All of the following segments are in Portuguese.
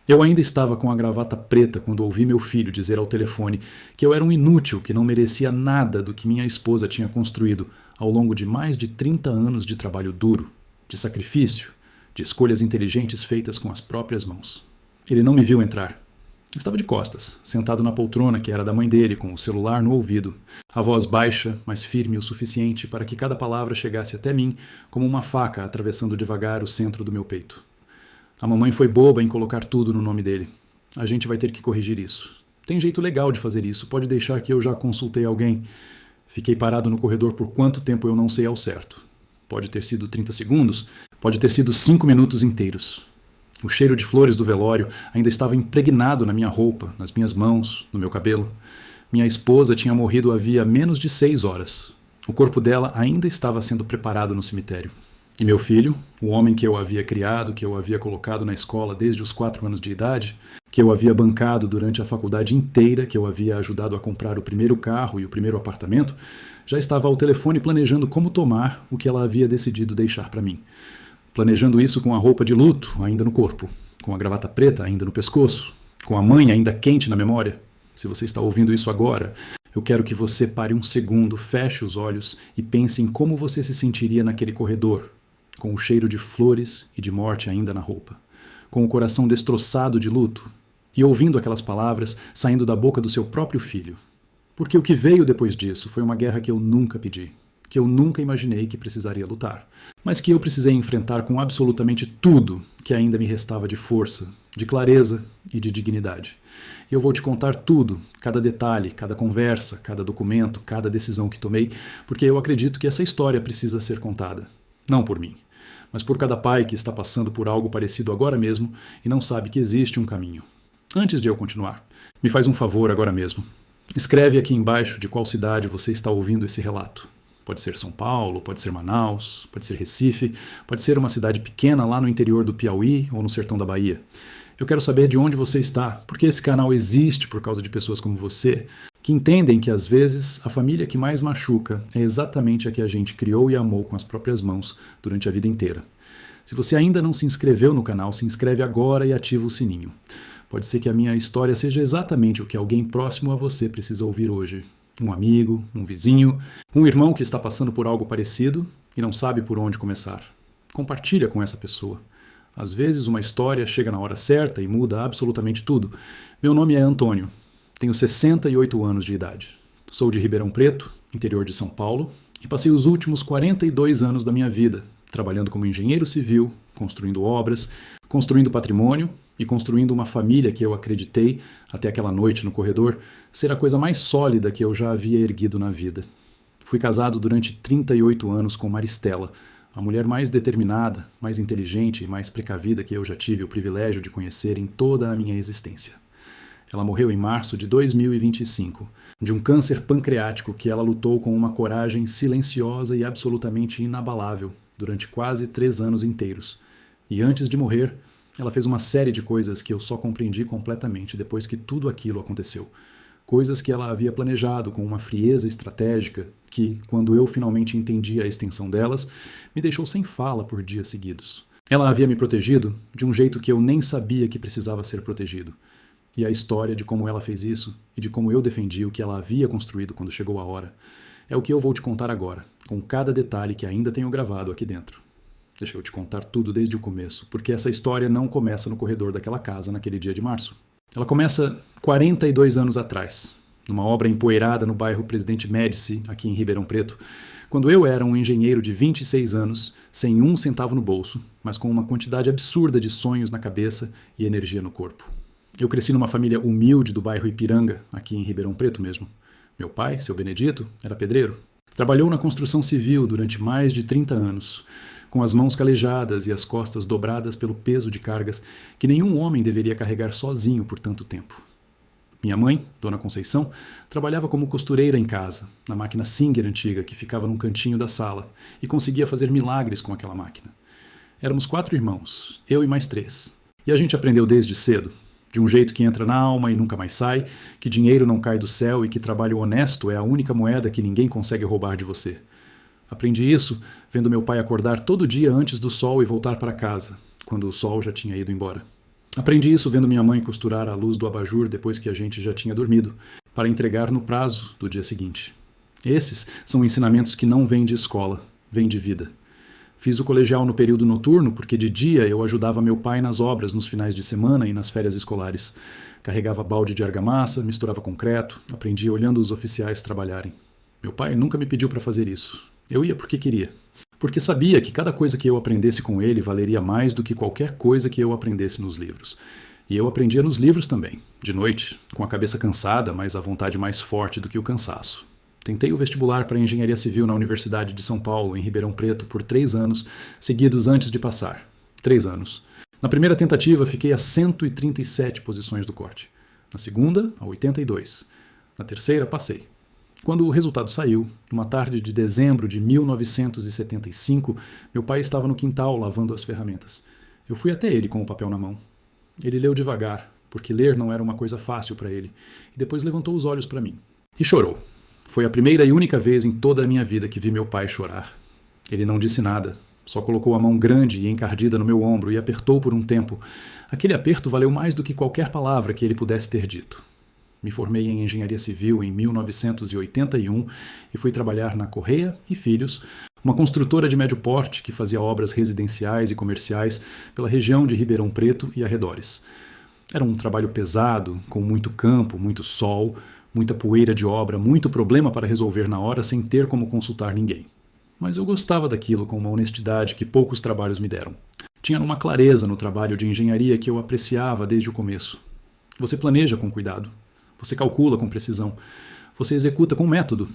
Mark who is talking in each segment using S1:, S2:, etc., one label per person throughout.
S1: Eu ainda estava com a gravata preta quando ouvi meu filho dizer ao telefone que eu era um inútil que não merecia nada do que minha esposa tinha construído ao longo de mais de 30 anos de trabalho duro, de sacrifício, de escolhas inteligentes feitas com as próprias mãos. Ele não me viu entrar. Estava de costas, sentado na poltrona que era da mãe dele, com o celular no ouvido, a voz baixa, mas firme o suficiente para que cada palavra chegasse até mim como uma faca atravessando devagar o centro do meu peito. A mamãe foi boba em colocar tudo no nome dele. A gente vai ter que corrigir isso. Tem jeito legal de fazer isso, pode deixar que eu já consultei alguém. Fiquei parado no corredor por quanto tempo eu não sei ao certo. Pode ter sido 30 segundos, pode ter sido 5 minutos inteiros. O cheiro de flores do velório ainda estava impregnado na minha roupa, nas minhas mãos, no meu cabelo. Minha esposa tinha morrido havia menos de 6 horas. O corpo dela ainda estava sendo preparado no cemitério. E meu filho, o homem que eu havia criado, que eu havia colocado na escola desde os 4 anos de idade, que eu havia bancado durante a faculdade inteira, que eu havia ajudado a comprar o primeiro carro e o primeiro apartamento, já estava ao telefone planejando como tomar o que ela havia decidido deixar para mim. Planejando isso com a roupa de luto ainda no corpo, com a gravata preta ainda no pescoço, com a mãe ainda quente na memória. Se você está ouvindo isso agora, eu quero que você pare um segundo, feche os olhos e pense em como você se sentiria naquele corredor, com o cheiro de flores e de morte ainda na roupa, com o coração destroçado de luto, e ouvindo aquelas palavras saindo da boca do seu próprio filho. Porque o que veio depois disso foi uma guerra que eu nunca pedi, que eu nunca imaginei que precisaria lutar, mas que eu precisei enfrentar com absolutamente tudo que ainda me restava de força, de clareza e de dignidade. E eu vou te contar tudo, cada detalhe, cada conversa, cada documento, cada decisão que tomei, porque eu acredito que essa história precisa ser contada. Não por mim, mas por cada pai que está passando por algo parecido agora mesmo e não sabe que existe um caminho. Antes de eu continuar, me faz um favor agora mesmo. Escreve aqui embaixo de qual cidade você está ouvindo esse relato. Pode ser São Paulo, pode ser Manaus, pode ser Recife, pode ser uma cidade pequena lá no interior do Piauí ou no sertão da Bahia. Eu quero saber de onde você está, porque esse canal existe por causa de pessoas como você, que entendem que às vezes a família que mais machuca é exatamente a que a gente criou e amou com as próprias mãos durante a vida inteira. Se você ainda não se inscreveu no canal, se inscreve agora e ativa o sininho. Pode ser que a minha história seja exatamente o que alguém próximo a você precisa ouvir hoje. Um amigo, um vizinho, um irmão que está passando por algo parecido e não sabe por onde começar. Compartilha com essa pessoa. Às vezes uma história chega na hora certa e muda absolutamente tudo. Meu nome é Antônio. Tenho 68 anos de idade. Sou de Ribeirão Preto, interior de São Paulo, e passei os últimos 42 anos da minha vida trabalhando como engenheiro civil, construindo obras, construindo patrimônio e construindo uma família que eu acreditei, até aquela noite no corredor, ser a coisa mais sólida que eu já havia erguido na vida. Fui casado durante 38 anos com Maristela, a mulher mais determinada, mais inteligente e mais precavida que eu já tive o privilégio de conhecer em toda a minha existência. Ela morreu em março de 2025, de um câncer pancreático que ela lutou com uma coragem silenciosa e absolutamente inabalável durante quase 3 anos inteiros. E antes de morrer, ela fez uma série de coisas que eu só compreendi completamente depois que tudo aquilo aconteceu. Coisas que ela havia planejado com uma frieza estratégica que, quando eu finalmente entendi a extensão delas, me deixou sem fala por dias seguidos. Ela havia me protegido de um jeito que eu nem sabia que precisava ser protegido. E a história de como ela fez isso e de como eu defendi o que ela havia construído quando chegou a hora é o que eu vou te contar agora, com cada detalhe que ainda tenho gravado aqui dentro. Deixa eu te contar tudo desde o começo, porque essa história não começa no corredor daquela casa naquele dia de março. Ela começa 42 anos atrás, numa obra empoeirada no bairro Presidente Médici, aqui em Ribeirão Preto, quando eu era um engenheiro de 26 anos, sem um centavo no bolso, mas com uma quantidade absurda de sonhos na cabeça e energia no corpo. Eu cresci numa família humilde do bairro Ipiranga, aqui em Ribeirão Preto mesmo. Meu pai, seu Benedito, era pedreiro. Trabalhou na construção civil durante mais de 30 anos, com as mãos calejadas e as costas dobradas pelo peso de cargas que nenhum homem deveria carregar sozinho por tanto tempo. Minha mãe, Dona Conceição, trabalhava como costureira em casa, na máquina Singer antiga que ficava num cantinho da sala, e conseguia fazer milagres com aquela máquina. Éramos 4 irmãos, eu e mais 3. E a gente aprendeu desde cedo, de um jeito que entra na alma e nunca mais sai, que dinheiro não cai do céu e que trabalho honesto é a única moeda que ninguém consegue roubar de você. Aprendi isso vendo meu pai acordar todo dia antes do sol e voltar para casa, quando o sol já tinha ido embora. Aprendi isso vendo minha mãe costurar a luz do abajur depois que a gente já tinha dormido, para entregar no prazo do dia seguinte. Esses são ensinamentos que não vêm de escola, vêm de vida. Fiz o colegial no período noturno porque de dia eu ajudava meu pai nas obras nos finais de semana e nas férias escolares. Carregava balde de argamassa, misturava concreto, aprendia olhando os oficiais trabalharem. Meu pai nunca me pediu para fazer isso. Eu ia porque queria. Porque sabia que cada coisa que eu aprendesse com ele valeria mais do que qualquer coisa que eu aprendesse nos livros. E eu aprendia nos livros também, de noite, com a cabeça cansada, mas a vontade mais forte do que o cansaço. Tentei o vestibular para Engenharia Civil na Universidade de São Paulo, em Ribeirão Preto, por 3 anos, seguidos antes de passar. 3 anos. Na primeira tentativa, fiquei a 137 posições do corte. Na segunda, a 82. Na terceira, passei. Quando o resultado saiu, numa tarde de dezembro de 1975, meu pai estava no quintal lavando as ferramentas. Eu fui até ele com o papel na mão. Ele leu devagar, porque ler não era uma coisa fácil para ele, e depois levantou os olhos para mim. E chorou. Foi a primeira e única vez em toda a minha vida que vi meu pai chorar. Ele não disse nada, só colocou a mão grande e encardida no meu ombro e apertou por um tempo. Aquele aperto valeu mais do que qualquer palavra que ele pudesse ter dito. Me formei em Engenharia Civil em 1981 e fui trabalhar na Correia e Filhos, uma construtora de médio porte que fazia obras residenciais e comerciais pela região de Ribeirão Preto e arredores. Era um trabalho pesado, com muito campo, muito sol, muita poeira de obra, muito problema para resolver na hora sem ter como consultar ninguém. Mas eu gostava daquilo com uma honestidade que poucos trabalhos me deram. Tinha uma clareza no trabalho de engenharia que eu apreciava desde o começo. Você planeja com cuidado. Você calcula com precisão. Você executa com método.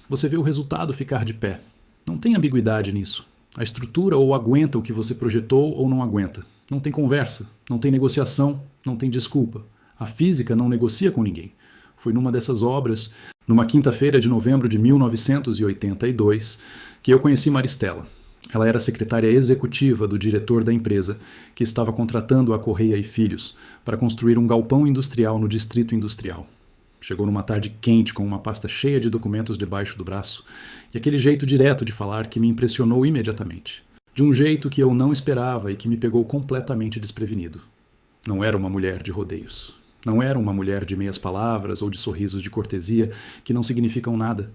S1: Você vê o resultado ficar de pé. Não tem ambiguidade nisso. A estrutura ou aguenta o que você projetou ou não aguenta. Não tem conversa, não tem negociação, não tem desculpa. A física não negocia com ninguém. Foi numa dessas obras, numa quinta-feira de novembro de 1982, que eu conheci Maristela. Ela era secretária executiva do diretor da empresa, que estava contratando a Correia e Filhos para construir um galpão industrial no distrito industrial. Chegou numa tarde quente com uma pasta cheia de documentos debaixo do braço e aquele jeito direto de falar que me impressionou imediatamente. De um jeito que eu não esperava e que me pegou completamente desprevenido. Não era uma mulher de rodeios. Não era uma mulher de meias palavras ou de sorrisos de cortesia que não significam nada.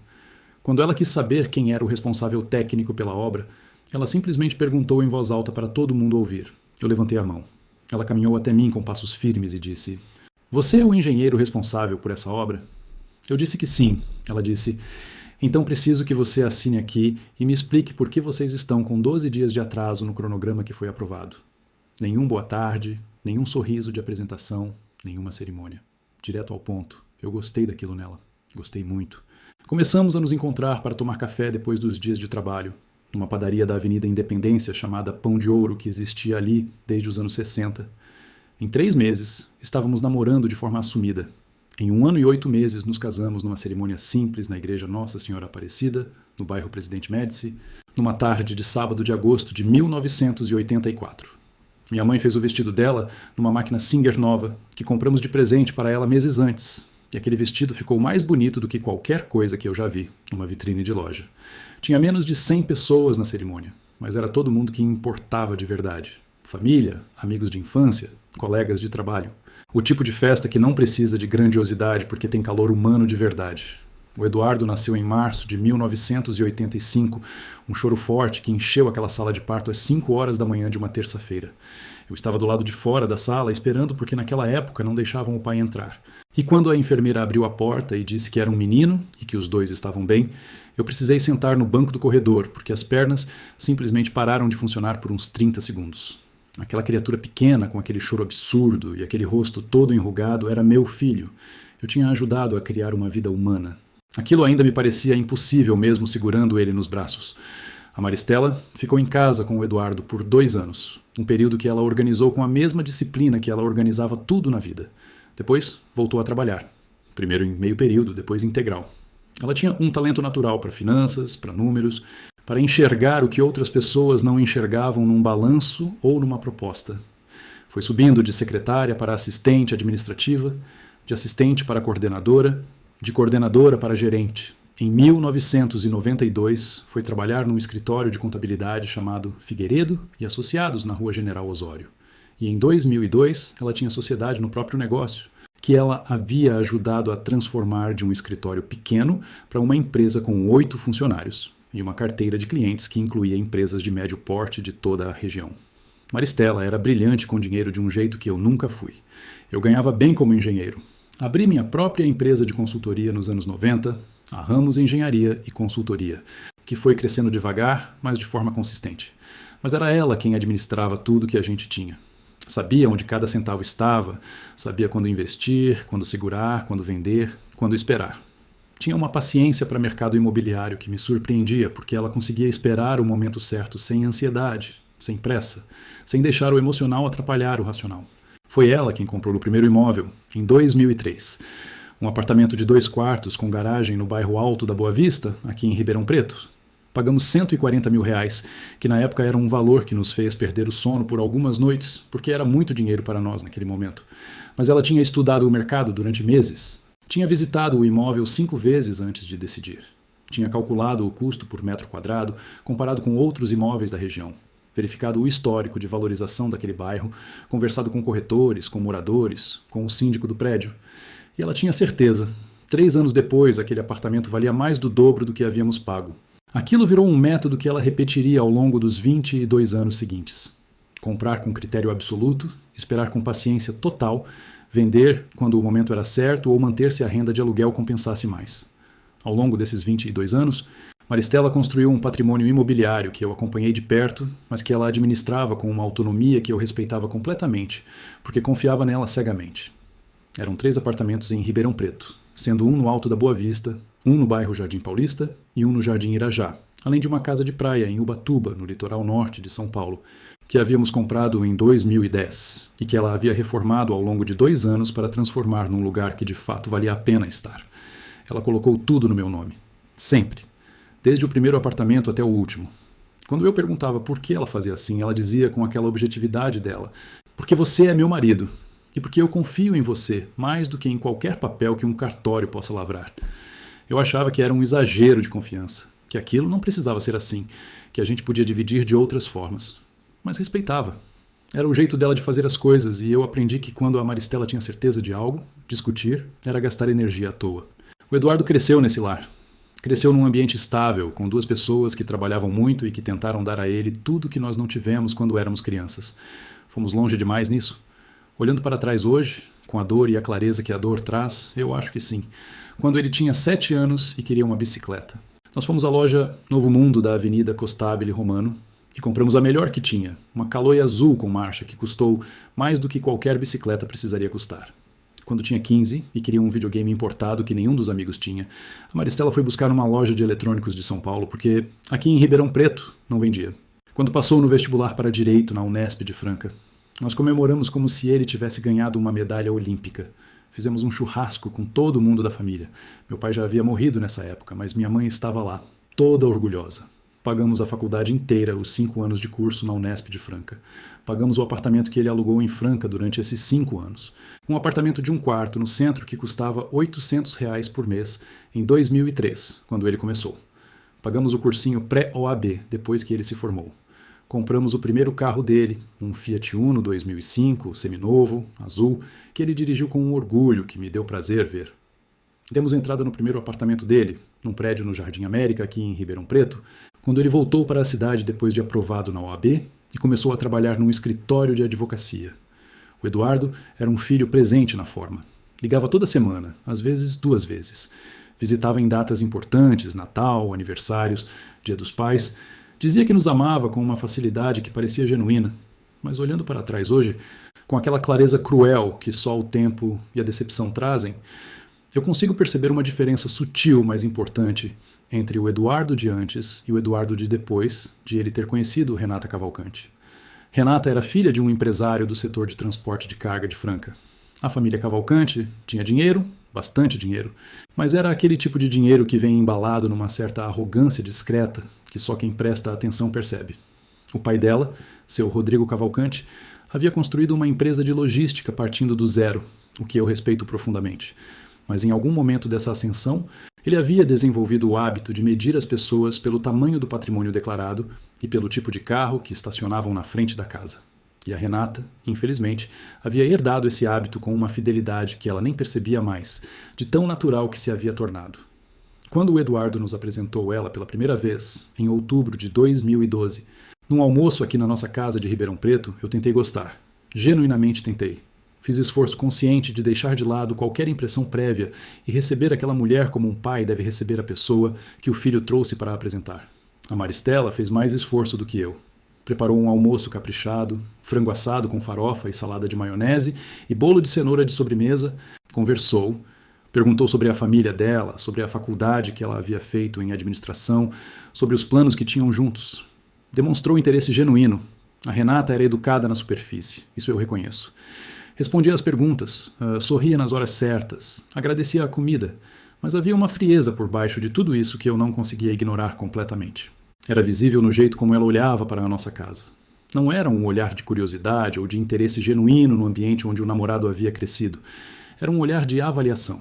S1: Quando ela quis saber quem era o responsável técnico pela obra, ela simplesmente perguntou em voz alta para todo mundo ouvir. Eu levantei a mão. Ela caminhou até mim com passos firmes e disse: "Você é o engenheiro responsável por essa obra?" Eu disse que sim. Ela disse: "Então preciso que você assine aqui e me explique por que vocês estão com 12 dias de atraso no cronograma que foi aprovado." Nenhum boa tarde, nenhum sorriso de apresentação, nenhuma cerimônia. Direto ao ponto. Eu gostei daquilo nela. Gostei muito. Começamos a nos encontrar para tomar café depois dos dias de trabalho, numa padaria da Avenida Independência chamada Pão de Ouro, que existia ali desde os anos 60. Em 3 meses, estávamos namorando de forma assumida. Em 1 ano e 8 meses, nos casamos numa cerimônia simples na igreja Nossa Senhora Aparecida, no bairro Presidente Médici, numa tarde de sábado de agosto de 1984. Minha mãe fez o vestido dela numa máquina Singer nova, que compramos de presente para ela meses antes. E aquele vestido ficou mais bonito do que qualquer coisa que eu já vi numa vitrine de loja. Tinha menos de 100 pessoas na cerimônia, mas era todo mundo que importava de verdade. Família, amigos de infância, colegas de trabalho. O tipo de festa que não precisa de grandiosidade porque tem calor humano de verdade. O Eduardo nasceu em março de 1985, um choro forte que encheu aquela sala de parto às 5 horas da manhã de uma terça-feira. Eu estava do lado de fora da sala esperando porque naquela época não deixavam o pai entrar. E quando a enfermeira abriu a porta e disse que era um menino e que os dois estavam bem, eu precisei sentar no banco do corredor porque as pernas simplesmente pararam de funcionar por uns 30 segundos. Aquela criatura pequena com aquele choro absurdo e aquele rosto todo enrugado era meu filho. Eu tinha ajudado a criar uma vida humana. Aquilo ainda me parecia impossível mesmo segurando ele nos braços. A Maristela ficou em casa com o Eduardo por 2 anos, um período que ela organizou com a mesma disciplina que ela organizava tudo na vida. Depois, voltou a trabalhar. Primeiro em meio período, depois integral. Ela tinha um talento natural para finanças, para números, para enxergar o que outras pessoas não enxergavam num balanço ou numa proposta. Foi subindo de secretária para assistente administrativa, de assistente para coordenadora, de coordenadora para gerente. Em 1992, foi trabalhar num escritório de contabilidade chamado Figueiredo e Associados na Rua General Osório. E em 2002, ela tinha sociedade no próprio negócio, que ela havia ajudado a transformar de um escritório pequeno para uma empresa com 8 funcionários e uma carteira de clientes que incluía empresas de médio porte de toda a região. Maristela era brilhante com dinheiro de um jeito que eu nunca fui. Eu ganhava bem como engenheiro. Abri minha própria empresa de consultoria nos anos 90, a Ramos Engenharia e Consultoria, que foi crescendo devagar, mas de forma consistente. Mas era ela quem administrava tudo que a gente tinha. Sabia onde cada centavo estava, sabia quando investir, quando segurar, quando vender, quando esperar. Tinha uma paciência para mercado imobiliário que me surpreendia, porque ela conseguia esperar o momento certo sem ansiedade, sem pressa, sem deixar o emocional atrapalhar o racional. Foi ela quem comprou o primeiro imóvel, em 2003. Um apartamento de 2 quartos com garagem no bairro Alto da Boa Vista, aqui em Ribeirão Preto. Pagamos R$140 mil, que na época era um valor que nos fez perder o sono por algumas noites, porque era muito dinheiro para nós naquele momento. Mas ela tinha estudado o mercado durante meses. Tinha visitado o imóvel 5 vezes antes de decidir. Tinha calculado o custo por metro quadrado, comparado com outros imóveis da região. Verificado o histórico de valorização daquele bairro, conversado com corretores, com moradores, com o síndico do prédio. E ela tinha certeza. 3 anos depois, aquele apartamento valia mais do dobro do que havíamos pago. Aquilo virou um método que ela repetiria ao longo dos 22 anos seguintes. Comprar com critério absoluto, esperar com paciência total, vender quando o momento era certo ou manter se a renda de aluguel compensasse mais. Ao longo desses 22 anos, Maristela construiu um patrimônio imobiliário que eu acompanhei de perto, mas que ela administrava com uma autonomia que eu respeitava completamente, porque confiava nela cegamente. Eram 3 apartamentos em Ribeirão Preto, sendo um no Alto da Boa Vista, um no bairro Jardim Paulista e um no Jardim Irajá, além de uma casa de praia em Ubatuba, no litoral norte de São Paulo, que havíamos comprado em 2010 e que ela havia reformado ao longo de 2 anos para transformar num lugar que de fato valia a pena estar. Ela colocou tudo no meu nome. Sempre. Desde o primeiro apartamento até o último. Quando eu perguntava por que ela fazia assim, ela dizia com aquela objetividade dela: porque você é meu marido. E porque eu confio em você mais do que em qualquer papel que um cartório possa lavrar. Eu achava que era um exagero de confiança, que aquilo não precisava ser assim, que a gente podia dividir de outras formas. Mas respeitava. Era o jeito dela de fazer as coisas e eu aprendi que quando a Maristela tinha certeza de algo, discutir era gastar energia à toa. O Eduardo cresceu nesse lar. Cresceu num ambiente estável, com 2 pessoas que trabalhavam muito e que tentaram dar a ele tudo que nós não tivemos quando éramos crianças. Fomos longe demais nisso? Olhando para trás hoje, com a dor e a clareza que a dor traz, eu acho que sim. Quando ele tinha 7 anos e queria uma bicicleta. Nós fomos à loja Novo Mundo da Avenida Costabile Romano e compramos a melhor que tinha, uma Caloi azul com marcha que custou mais do que qualquer bicicleta precisaria custar. Quando tinha 15 e queria um videogame importado que nenhum dos amigos tinha, a Maristela foi buscar numa loja de eletrônicos de São Paulo porque aqui em Ribeirão Preto não vendia. Quando passou no vestibular para Direito na Unesp de Franca, nós comemoramos como se ele tivesse ganhado uma medalha olímpica. Fizemos um churrasco com todo mundo da família. Meu pai já havia morrido nessa época, mas minha mãe estava lá, toda orgulhosa. Pagamos a faculdade inteira, os 5 anos de curso na Unesp de Franca. Pagamos o apartamento que ele alugou em Franca durante esses 5 anos. Um apartamento de 1 quarto no centro que custava R$800 por mês em 2003, quando ele começou. Pagamos o cursinho pré-OAB, depois que ele se formou. Compramos o primeiro carro dele, um Fiat Uno 2005, seminovo, azul, que ele dirigiu com um orgulho que me deu prazer ver. Demos entrada no primeiro apartamento dele, num prédio no Jardim América, aqui em Ribeirão Preto, quando ele voltou para a cidade depois de aprovado na OAB e começou a trabalhar num escritório de advocacia. O Eduardo era um filho presente na forma. Ligava toda semana, às vezes 2 vezes. Visitava em datas importantes, Natal, aniversários, Dia dos Pais. Dizia que nos amava com uma facilidade que parecia genuína, mas olhando para trás hoje, com aquela clareza cruel que só o tempo e a decepção trazem, eu consigo perceber uma diferença sutil, mas importante, entre o Eduardo de antes e o Eduardo de depois de ele ter conhecido Renata Cavalcante. Renata era filha de um empresário do setor de transporte de carga de Franca. A família Cavalcante tinha dinheiro, bastante dinheiro, mas era aquele tipo de dinheiro que vem embalado numa certa arrogância discreta que só quem presta atenção percebe. O pai dela, seu Rodrigo Cavalcante, havia construído uma empresa de logística partindo do zero, o que eu respeito profundamente. Mas em algum momento dessa ascensão, ele havia desenvolvido o hábito de medir as pessoas pelo tamanho do patrimônio declarado e pelo tipo de carro que estacionavam na frente da casa. E a Renata, infelizmente, havia herdado esse hábito com uma fidelidade que ela nem percebia mais, de tão natural que se havia tornado. Quando o Eduardo nos apresentou ela pela primeira vez, em outubro de 2012, num almoço aqui na nossa casa de Ribeirão Preto, eu tentei gostar. Genuinamente tentei. Fiz esforço consciente de deixar de lado qualquer impressão prévia e receber aquela mulher como um pai deve receber a pessoa que o filho trouxe para apresentar. A Maristela fez mais esforço do que eu. Preparou um almoço caprichado, frango assado com farofa e salada de maionese e bolo de cenoura de sobremesa, conversou, perguntou sobre a família dela, sobre a faculdade que ela havia feito em administração, sobre os planos que tinham juntos. Demonstrou interesse genuíno. A Renata era educada na superfície, isso eu reconheço. Respondia às perguntas, sorria nas horas certas, agradecia a comida, mas havia uma frieza por baixo de tudo isso que eu não conseguia ignorar completamente. Era visível no jeito como ela olhava para a nossa casa. Não era um olhar de curiosidade ou de interesse genuíno no ambiente onde o namorado havia crescido. Era um olhar de avaliação.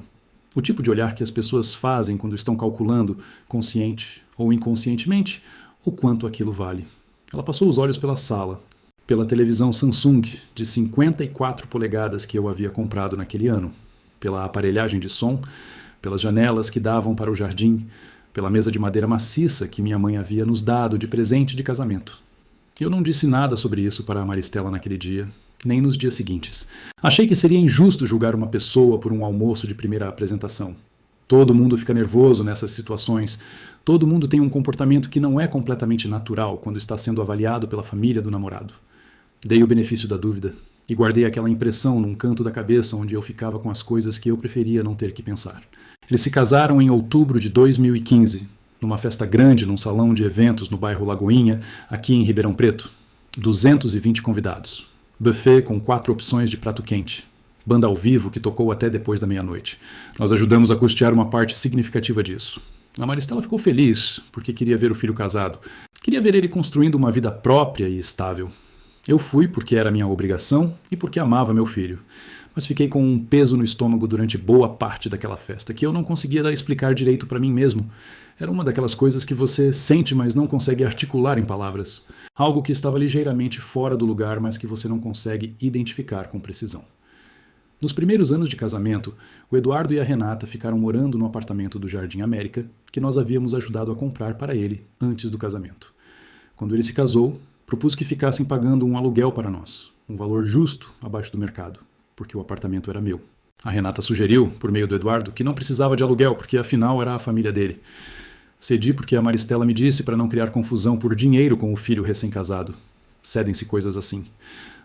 S1: O tipo de olhar que as pessoas fazem quando estão calculando, consciente ou inconscientemente, o quanto aquilo vale. Ela passou os olhos pela sala, pela televisão Samsung de 54 polegadas que eu havia comprado naquele ano, pela aparelhagem de som, pelas janelas que davam para o jardim, pela mesa de madeira maciça que minha mãe havia nos dado de presente de casamento. Eu não disse nada sobre isso para a Maristela naquele dia, nem nos dias seguintes. Achei que seria injusto julgar uma pessoa por um almoço de primeira apresentação. Todo mundo fica nervoso nessas situações. Todo mundo tem um comportamento que não é completamente natural quando está sendo avaliado pela família do namorado. Dei o benefício da dúvida e guardei aquela impressão num canto da cabeça onde eu ficava com as coisas que eu preferia não ter que pensar. Eles se casaram em outubro de 2015, numa festa grande num salão de eventos no bairro Lagoinha, aqui em Ribeirão Preto. 220 convidados. Buffet com 4 opções de prato quente. Banda ao vivo que tocou até depois da meia-noite. Nós ajudamos a custear uma parte significativa disso. A Maristela ficou feliz porque queria ver o filho casado. Queria ver ele construindo uma vida própria e estável. Eu fui porque era minha obrigação e porque amava meu filho. Mas fiquei com um peso no estômago durante boa parte daquela festa, que eu não conseguia explicar direito para mim mesmo. Era uma daquelas coisas que você sente, mas não consegue articular em palavras. Algo que estava ligeiramente fora do lugar, mas que você não consegue identificar com precisão. Nos primeiros anos de casamento, o Eduardo e a Renata ficaram morando no apartamento do Jardim América, que nós havíamos ajudado a comprar para ele antes do casamento. Quando ele se casou, propus que ficassem pagando um aluguel para nós, um valor justo abaixo do mercado, porque o apartamento era meu. A Renata sugeriu, por meio do Eduardo, que não precisava de aluguel, porque afinal era a família dele. Cedi porque a Maristela me disse para não criar confusão por dinheiro com o filho recém-casado. Cedem-se coisas assim.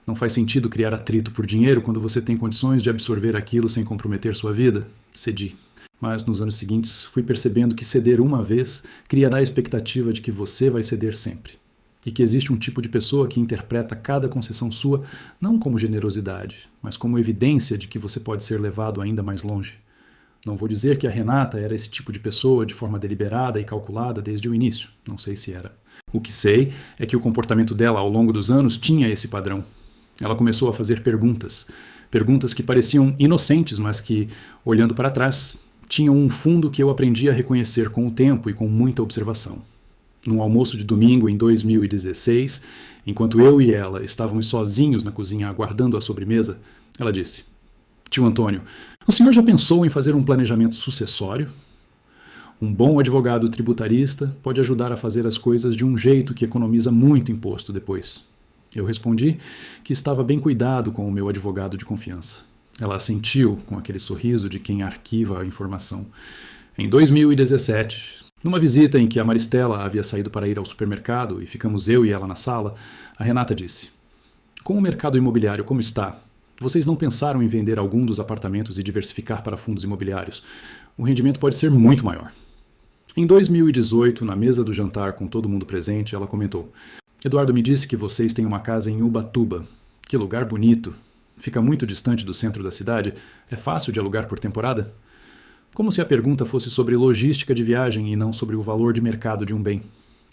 S1: Não faz sentido criar atrito por dinheiro quando você tem condições de absorver aquilo sem comprometer sua vida. Cedi. Mas nos anos seguintes fui percebendo que ceder uma vez criará a expectativa de que você vai ceder sempre. E que existe um tipo de pessoa que interpreta cada concessão sua não como generosidade, mas como evidência de que você pode ser levado ainda mais longe. Não vou dizer que a Renata era esse tipo de pessoa de forma deliberada e calculada desde o início. Não sei se era. O que sei é que o comportamento dela ao longo dos anos tinha esse padrão. Ela começou a fazer perguntas. Perguntas que pareciam inocentes, mas que, olhando para trás, tinham um fundo que eu aprendi a reconhecer com o tempo e com muita observação. Num almoço de domingo em 2016, enquanto eu e ela estávamos sozinhos na cozinha aguardando a sobremesa, ela disse: "Tio Antônio, o senhor já pensou em fazer um planejamento sucessório? Um bom advogado tributarista pode ajudar a fazer as coisas de um jeito que economiza muito imposto depois." Eu respondi que estava bem cuidado com o meu advogado de confiança. Ela assentiu com aquele sorriso de quem arquiva a informação. Em 2017, numa visita em que a Maristela havia saído para ir ao supermercado e ficamos eu e ela na sala, a Renata disse: "Com o mercado imobiliário como está, vocês não pensaram em vender algum dos apartamentos e diversificar para fundos imobiliários? O rendimento pode ser muito maior." Em 2018, na mesa do jantar com todo mundo presente, ela comentou: "Eduardo me disse que vocês têm uma casa em Ubatuba. Que lugar bonito. Fica muito distante do centro da cidade. É fácil de alugar por temporada?" Como se a pergunta fosse sobre logística de viagem e não sobre o valor de mercado de um bem.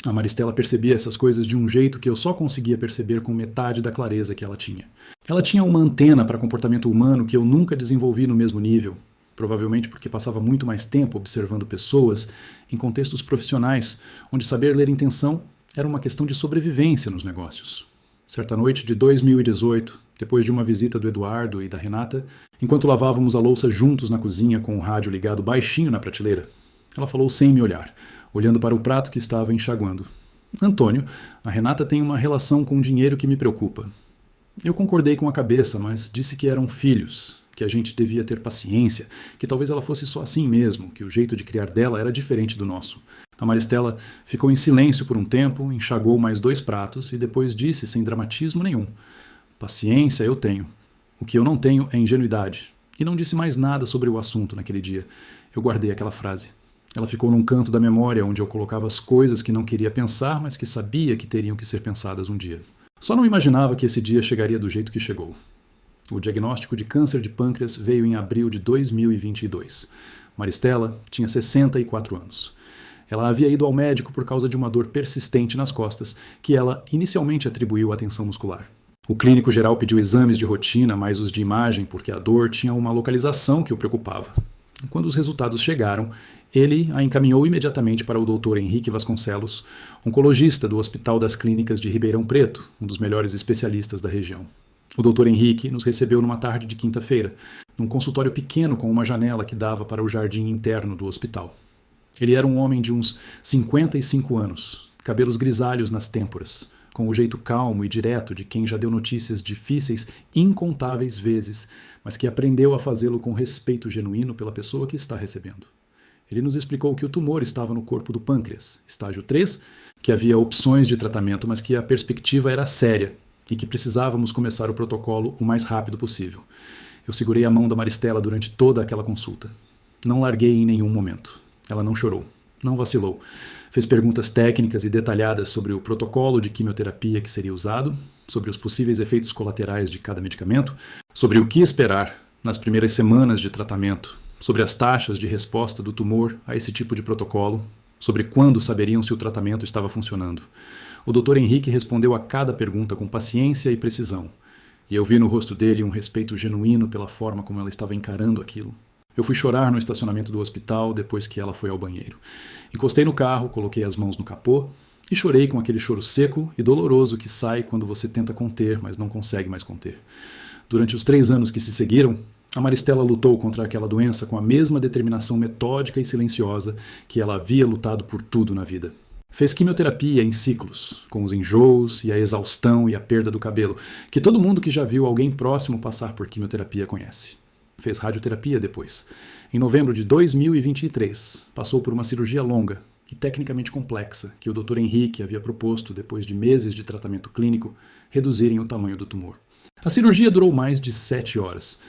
S1: A Maristela percebia essas coisas de um jeito que eu só conseguia perceber com metade da clareza que ela tinha. Ela tinha uma antena para comportamento humano que eu nunca desenvolvi no mesmo nível, provavelmente porque passava muito mais tempo observando pessoas em contextos profissionais, onde saber ler intenção era uma questão de sobrevivência nos negócios. Certa noite de 2018, depois de uma visita do Eduardo e da Renata, enquanto lavávamos a louça juntos na cozinha com o rádio ligado baixinho na prateleira, ela falou sem me olhar, olhando para o prato que estava enxaguando. Antônio, a Renata tem uma relação com o dinheiro que me preocupa. Eu concordei com a cabeça, mas disse que eram filhos, que a gente devia ter paciência, que talvez ela fosse só assim mesmo, que o jeito de criar dela era diferente do nosso. A Maristela ficou em silêncio por um tempo, enxagou mais 2 pratos e depois disse, sem dramatismo nenhum: paciência eu tenho. O que eu não tenho é ingenuidade. E não disse mais nada sobre o assunto naquele dia. Eu guardei aquela frase. Ela ficou num canto da memória onde eu colocava as coisas que não queria pensar, mas que sabia que teriam que ser pensadas um dia. Só não imaginava que esse dia chegaria do jeito que chegou. O diagnóstico de câncer de pâncreas veio em abril de 2022. Maristela tinha 64 anos. Ela havia ido ao médico por causa de uma dor persistente nas costas, que ela inicialmente atribuiu à tensão muscular. O clínico geral pediu exames de rotina, mais os de imagem, porque a dor tinha uma localização que o preocupava. Quando os resultados chegaram, ele a encaminhou imediatamente para o Dr. Henrique Vasconcelos, oncologista do Hospital das Clínicas de Ribeirão Preto, um dos melhores especialistas da região. O Dr. Henrique nos recebeu numa tarde de quinta-feira, num consultório pequeno com uma janela que dava para o jardim interno do hospital. Ele era um homem de uns 55 anos, cabelos grisalhos nas têmporas, com o jeito calmo e direto de quem já deu notícias difíceis incontáveis vezes, mas que aprendeu a fazê-lo com respeito genuíno pela pessoa que está recebendo. Ele nos explicou que o tumor estava no corpo do pâncreas, estágio 3, que havia opções de tratamento, mas que a perspectiva era séria e que precisávamos começar o protocolo o mais rápido possível. Eu segurei a mão da Maristela durante toda aquela consulta. Não larguei em nenhum momento. Ela não chorou, não vacilou. Fez perguntas técnicas e detalhadas sobre o protocolo de quimioterapia que seria usado, sobre os possíveis efeitos colaterais de cada medicamento, sobre o que esperar nas primeiras semanas de tratamento, sobre as taxas de resposta do tumor a esse tipo de protocolo, sobre quando saberiam se o tratamento estava funcionando. O Dr. Henrique respondeu a cada pergunta com paciência e precisão, e eu vi no rosto dele um respeito genuíno pela forma como ela estava encarando aquilo. Eu fui chorar no estacionamento do hospital depois que ela foi ao banheiro. Encostei no carro, coloquei as mãos no capô e chorei com aquele choro seco e doloroso que sai quando você tenta conter, mas não consegue mais conter. Durante os 3 anos que se seguiram, a Maristela lutou contra aquela doença com a mesma determinação metódica e silenciosa que ela havia lutado por tudo na vida. Fez quimioterapia em ciclos, com os enjoos e a exaustão e a perda do cabelo, que todo mundo que já viu alguém próximo passar por quimioterapia conhece. Fez radioterapia depois. Em novembro de 2023, passou por uma cirurgia longa e tecnicamente complexa que o Dr. Henrique havia proposto, depois de meses de tratamento clínico, reduzirem o tamanho do tumor. A cirurgia durou mais de 7 horas.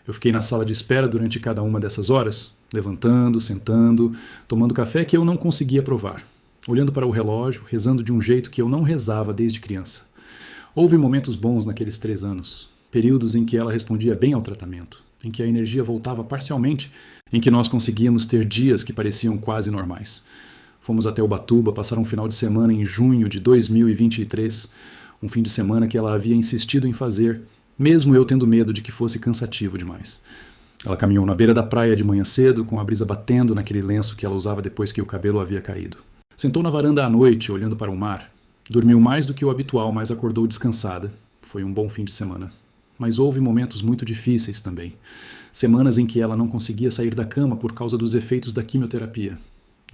S1: Eu fiquei na sala de espera durante cada uma dessas horas, levantando, sentando, tomando café que eu não conseguia provar, olhando para o relógio, rezando de um jeito que eu não rezava desde criança. Houve momentos bons naqueles 3 anos, períodos em que ela respondia bem ao tratamento, em que a energia voltava parcialmente, em que nós conseguíamos ter dias que pareciam quase normais. Fomos até Ubatuba passar um final de semana em junho de 2023, um fim de semana que ela havia insistido em fazer, mesmo eu tendo medo de que fosse cansativo demais. Ela caminhou na beira da praia de manhã cedo, com a brisa batendo naquele lenço que ela usava depois que o cabelo havia caído. Sentou na varanda à noite, olhando para o mar. Dormiu mais do que o habitual, mas acordou descansada. Foi um bom fim de semana. Mas houve momentos muito difíceis também. Semanas em que ela não conseguia sair da cama por causa dos efeitos da quimioterapia.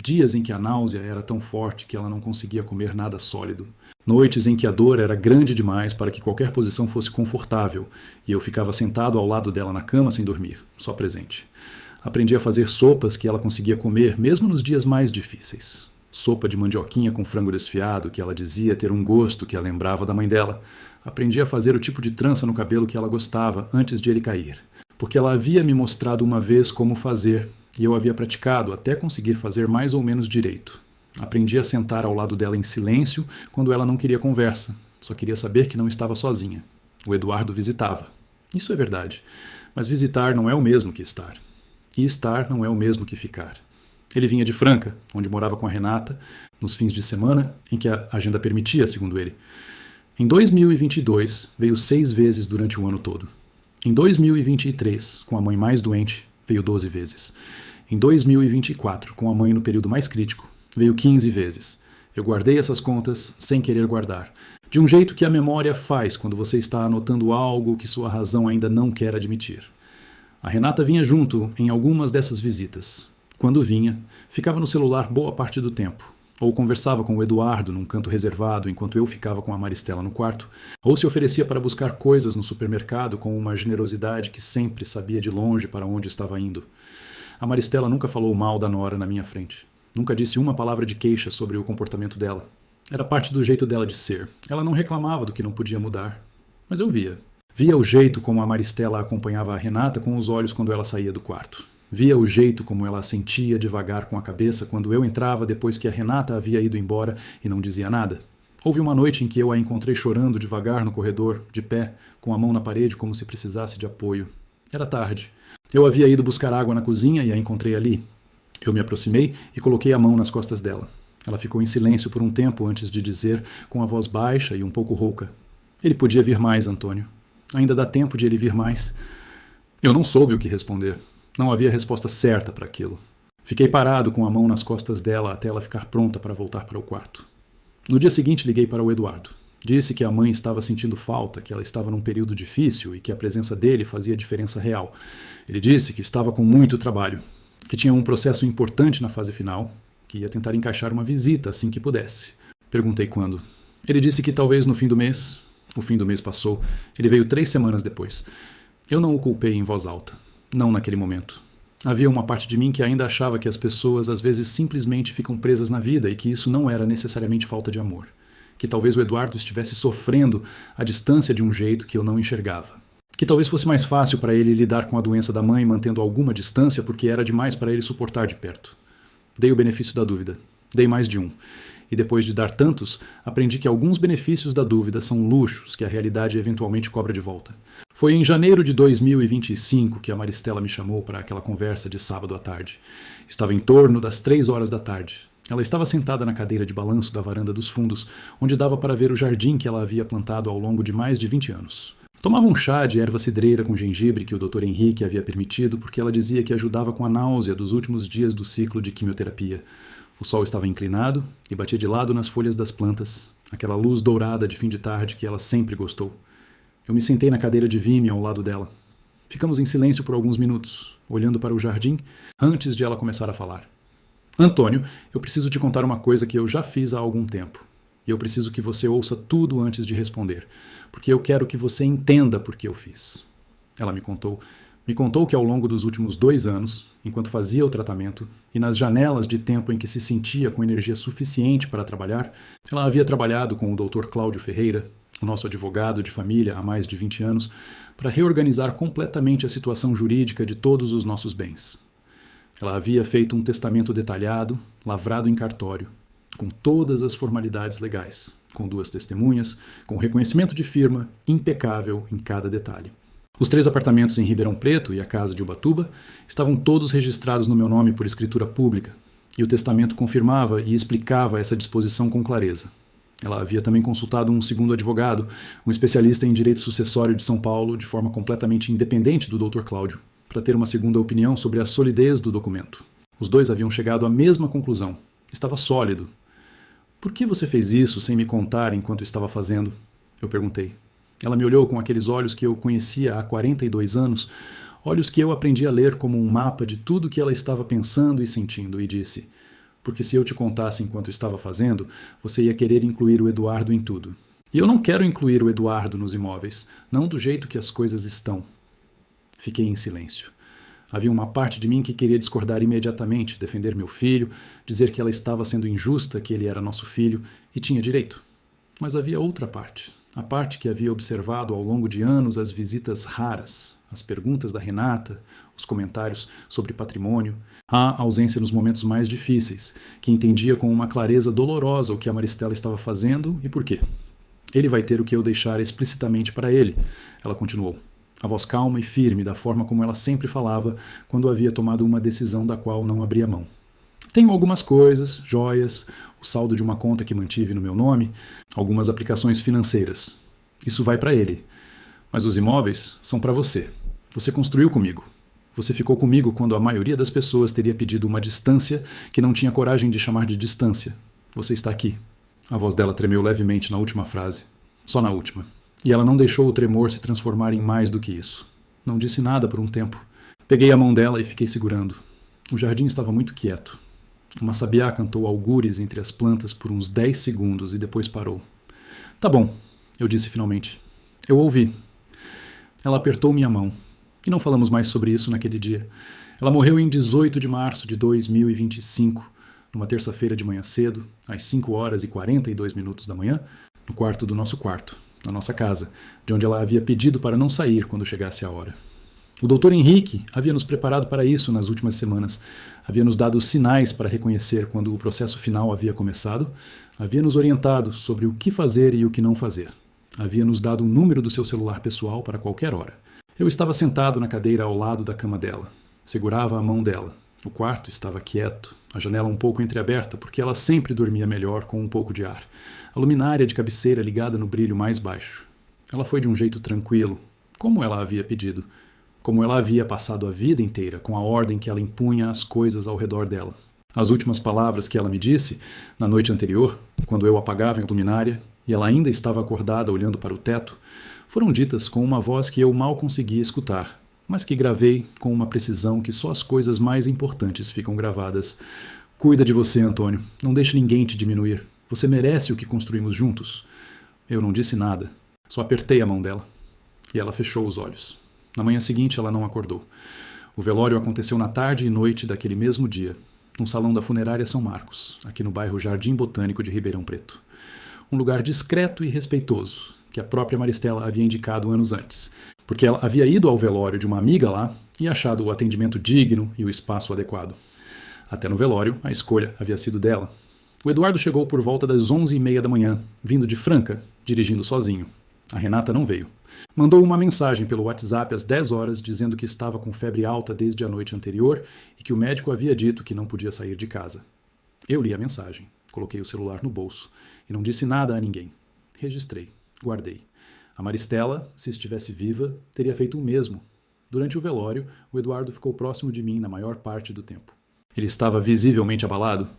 S1: Dias em que a náusea era tão forte que ela não conseguia comer nada sólido. Noites em que a dor era grande demais para que qualquer posição fosse confortável, e eu ficava sentado ao lado dela na cama sem dormir, só presente. Aprendi a fazer sopas que ela conseguia comer mesmo nos dias mais difíceis. Sopa de mandioquinha com frango desfiado, que ela dizia ter um gosto que a lembrava da mãe dela. Aprendi a fazer o tipo de trança no cabelo que ela gostava antes de ele cair, porque ela havia me mostrado uma vez como fazer, e eu havia praticado até conseguir fazer mais ou menos direito. Aprendi a sentar ao lado dela em silêncio quando ela não queria conversa, só queria saber que não estava sozinha. O Eduardo visitava. Isso é verdade, mas visitar não é o mesmo que estar. E estar não é o mesmo que ficar. Ele vinha de Franca, onde morava com a Renata, nos fins de semana, em que a agenda permitia, segundo ele. Em 2022, veio 6 vezes durante o ano todo. Em 2023, com a mãe mais doente, veio 12 vezes. Em 2024, com a mãe no período mais crítico, veio 15 vezes. Eu guardei essas contas sem querer guardar, de um jeito que a memória faz quando você está anotando algo que sua razão ainda não quer admitir. A Renata vinha junto em algumas dessas visitas. Quando vinha, ficava no celular boa parte do tempo, ou conversava com o Eduardo num canto reservado enquanto eu ficava com a Maristela no quarto, ou se oferecia para buscar coisas no supermercado com uma generosidade que sempre sabia de longe para onde estava indo. A Maristela nunca falou mal da nora na minha frente. Nunca disse uma palavra de queixa sobre o comportamento dela. Era parte do jeito dela de ser. Ela não reclamava do que não podia mudar. Mas eu via. Via o jeito como a Maristela acompanhava a Renata com os olhos quando ela saía do quarto. Via o jeito como ela assentia devagar com a cabeça quando eu entrava depois que a Renata havia ido embora e não dizia nada. Houve uma noite em que eu a encontrei chorando devagar no corredor, de pé, com a mão na parede como se precisasse de apoio. Era tarde. Eu havia ido buscar água na cozinha e a encontrei ali. Eu me aproximei e coloquei a mão nas costas dela. Ela ficou em silêncio por um tempo antes de dizer, com a voz baixa e um pouco rouca: "Ele podia vir mais, Antônio. Ainda dá tempo de ele vir mais." Eu não soube o que responder. Não havia resposta certa para aquilo. Fiquei parado com a mão nas costas dela até ela ficar pronta para voltar para o quarto. No dia seguinte liguei para o Eduardo. Disse que a mãe estava sentindo falta, que ela estava num período difícil e que a presença dele fazia diferença real. Ele disse que estava com muito trabalho, que tinha um processo importante na fase final, que ia tentar encaixar uma visita assim que pudesse. Perguntei quando. Ele disse que talvez no fim do mês. O fim do mês passou. Ele veio 3 semanas depois. Eu não o culpei em voz alta. Não naquele momento. Havia uma parte de mim que ainda achava que as pessoas às vezes simplesmente ficam presas na vida e que isso não era necessariamente falta de amor. Que talvez o Eduardo estivesse sofrendo à distância de um jeito que eu não enxergava. Que talvez fosse mais fácil para ele lidar com a doença da mãe mantendo alguma distância porque era demais para ele suportar de perto. Dei o benefício da dúvida. Dei mais de um. E depois de dar tantos, aprendi que alguns benefícios da dúvida são luxos que a realidade eventualmente cobra de volta. Foi em janeiro de 2025 que a Maristela me chamou para aquela conversa de sábado à tarde. Estava em torno das 3 horas da tarde. Ela estava sentada na cadeira de balanço da varanda dos fundos, onde dava para ver o jardim que ela havia plantado ao longo de mais de 20 anos. Tomava um chá de erva cidreira com gengibre que o Dr. Henrique havia permitido porque ela dizia que ajudava com a náusea dos últimos dias do ciclo de quimioterapia. O sol estava inclinado e batia de lado nas folhas das plantas, aquela luz dourada de fim de tarde que ela sempre gostou. Eu me sentei na cadeira de vime ao lado dela. Ficamos em silêncio por alguns minutos, olhando para o jardim, antes de ela começar a falar. Antônio, eu preciso te contar uma coisa que eu já fiz há algum tempo. E eu preciso que você ouça tudo antes de responder, porque eu quero que você entenda por que eu fiz. Ela me contou que ao longo dos últimos 2 anos, enquanto fazia o tratamento, e nas janelas de tempo em que se sentia com energia suficiente para trabalhar, ela havia trabalhado com o Dr. Cláudio Ferreira, o nosso advogado de família há mais de 20 anos, para reorganizar completamente a situação jurídica de todos os nossos bens. Ela havia feito um testamento detalhado, lavrado em cartório, com todas as formalidades legais, com 2 testemunhas, com reconhecimento de firma impecável em cada detalhe. Os 3 apartamentos em Ribeirão Preto e a casa de Ubatuba estavam todos registrados no meu nome por escritura pública, e o testamento confirmava e explicava essa disposição com clareza. Ela havia também consultado um segundo advogado, um especialista em direito sucessório de São Paulo, de forma completamente independente do Dr. Cláudio, para ter uma segunda opinião sobre a solidez do documento. Os 2 haviam chegado à mesma conclusão. Estava sólido. "Por que você fez isso sem me contar enquanto estava fazendo?" Eu perguntei. Ela me olhou com aqueles olhos que eu conhecia há 42 anos, olhos que eu aprendi a ler como um mapa de tudo que ela estava pensando e sentindo, e disse: "Porque se eu te contasse enquanto estava fazendo, você ia querer incluir o Eduardo em tudo. E eu não quero incluir o Eduardo nos imóveis, não do jeito que as coisas estão." Fiquei em silêncio. Havia uma parte de mim que queria discordar imediatamente, defender meu filho, dizer que ela estava sendo injusta, que ele era nosso filho e tinha direito. Mas havia outra parte, a parte que havia observado ao longo de anos as visitas raras, as perguntas da Renata, os comentários sobre patrimônio, a ausência nos momentos mais difíceis, que entendia com uma clareza dolorosa o que a Maristela estava fazendo e por quê. "Ele vai ter o que eu deixar explicitamente para ele", ela continuou. A voz calma e firme, da forma como ela sempre falava quando havia tomado uma decisão da qual não abria mão. "Tenho algumas coisas, joias, o saldo de uma conta que mantive no meu nome, algumas aplicações financeiras. Isso vai para ele. Mas os imóveis são para você. Você construiu comigo. Você ficou comigo quando a maioria das pessoas teria pedido uma distância que não tinha coragem de chamar de distância. Você está aqui. A voz dela tremeu levemente na última frase. Só na última. E ela não deixou o tremor se transformar em mais do que isso. Não disse nada por um tempo. Peguei a mão dela e fiquei segurando. O jardim estava muito quieto. Uma sabiá cantou algures entre as plantas por uns 10 segundos e depois parou. Tá bom, eu disse finalmente. Eu ouvi. Ela apertou minha mão. E não falamos mais sobre isso naquele dia. Ela morreu em 18 de março de 2025, numa terça-feira de manhã cedo, às 5h42 da manhã, no quarto do nosso quarto, na nossa casa, de onde ela havia pedido para não sair quando chegasse a hora. O Dr. Henrique havia nos preparado para isso nas últimas semanas. Havia nos dado sinais para reconhecer quando o processo final havia começado, havia nos orientado sobre o que fazer e o que não fazer. Havia nos dado um número do seu celular pessoal para qualquer hora. Eu estava sentado na cadeira ao lado da cama dela. Segurava a mão dela. O quarto estava quieto, a janela um pouco entreaberta, porque ela sempre dormia melhor com um pouco de ar. A luminária de cabeceira ligada no brilho mais baixo. Ela foi de um jeito tranquilo, como ela havia pedido. Como ela havia passado a vida inteira com a ordem que ela impunha às coisas ao redor dela. As últimas palavras que ela me disse, na noite anterior, quando eu apagava a luminária e ela ainda estava acordada olhando para o teto, foram ditas com uma voz que eu mal conseguia escutar, mas que gravei com uma precisão que só as coisas mais importantes ficam gravadas. Cuida de você, Antônio. Não deixe ninguém te diminuir. Você merece o que construímos juntos. Eu não disse nada, só apertei a mão dela. E ela fechou os olhos. Na manhã seguinte, ela não acordou. O velório aconteceu na tarde e noite daquele mesmo dia, num salão da funerária São Marcos, aqui no bairro Jardim Botânico de Ribeirão Preto. Um lugar discreto e respeitoso, que a própria Maristela havia indicado anos antes, porque ela havia ido ao velório de uma amiga lá e achado o atendimento digno e o espaço adequado. Até no velório, a escolha havia sido dela. O Eduardo chegou por volta das 11h30 da manhã, vindo de Franca, dirigindo sozinho. A Renata não veio. Mandou uma mensagem pelo WhatsApp às 10 horas dizendo que estava com febre alta desde a noite anterior e que o médico havia dito que não podia sair de casa. Eu li a mensagem, coloquei o celular no bolso e não disse nada a ninguém. Registrei, guardei. A Maristela, se estivesse viva, teria feito o mesmo. Durante o velório, o Eduardo ficou próximo de mim na maior parte do tempo. Ele estava visivelmente abalado.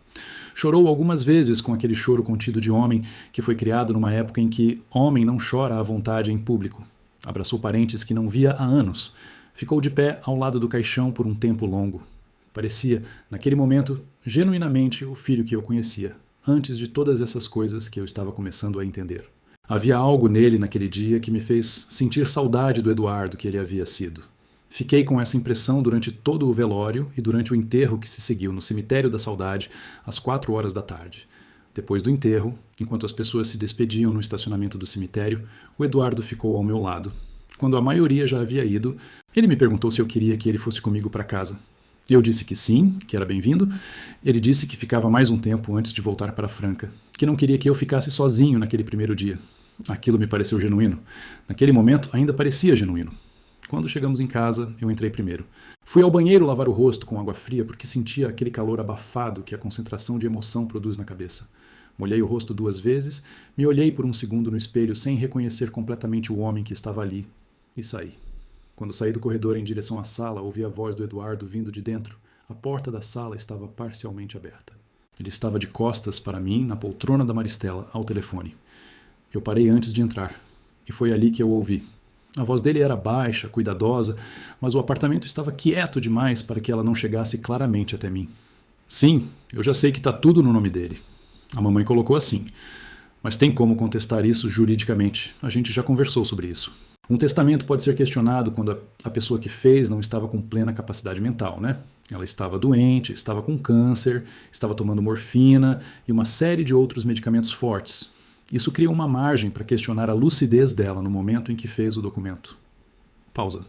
S1: Chorou algumas vezes com aquele choro contido de homem que foi criado numa época em que homem não chora à vontade em público. Abraçou parentes que não via há anos. Ficou de pé ao lado do caixão por um tempo longo. Parecia, naquele momento, genuinamente o filho que eu conhecia, antes de todas essas coisas que eu estava começando a entender. Havia algo nele naquele dia que me fez sentir saudade do Eduardo que ele havia sido. Fiquei com essa impressão durante todo o velório e durante o enterro que se seguiu no cemitério da Saudade, às 4 horas da tarde. Depois do enterro, enquanto as pessoas se despediam no estacionamento do cemitério, o Eduardo ficou ao meu lado. Quando a maioria já havia ido, ele me perguntou se eu queria que ele fosse comigo para casa. Eu disse que sim, que era bem-vindo. Ele disse que ficava mais um tempo antes de voltar para Franca, que não queria que eu ficasse sozinho naquele primeiro dia. Aquilo me pareceu genuíno. Naquele momento, ainda parecia genuíno. Quando chegamos em casa, eu entrei primeiro. Fui ao banheiro lavar o rosto com água fria porque sentia aquele calor abafado que a concentração de emoção produz na cabeça. Molhei o rosto 2 vezes, me olhei por um segundo no espelho sem reconhecer completamente o homem que estava ali e saí. Quando saí do corredor em direção à sala, ouvi a voz do Eduardo vindo de dentro. A porta da sala estava parcialmente aberta. Ele estava de costas para mim, na poltrona da Maristela, ao telefone. Eu parei antes de entrar, e foi ali que eu ouvi. A voz dele era baixa, cuidadosa, mas o apartamento estava quieto demais para que ela não chegasse claramente até mim. Sim, eu já sei que está tudo no nome dele. A mamãe colocou assim. Mas tem como contestar isso juridicamente. A gente já conversou sobre isso. Um testamento pode ser questionado quando a pessoa que fez não estava com plena capacidade mental, né? Ela estava doente, estava com câncer, estava tomando morfina e uma série de outros medicamentos fortes. Isso cria uma margem para questionar a lucidez dela no momento em que fez o documento. Pausa.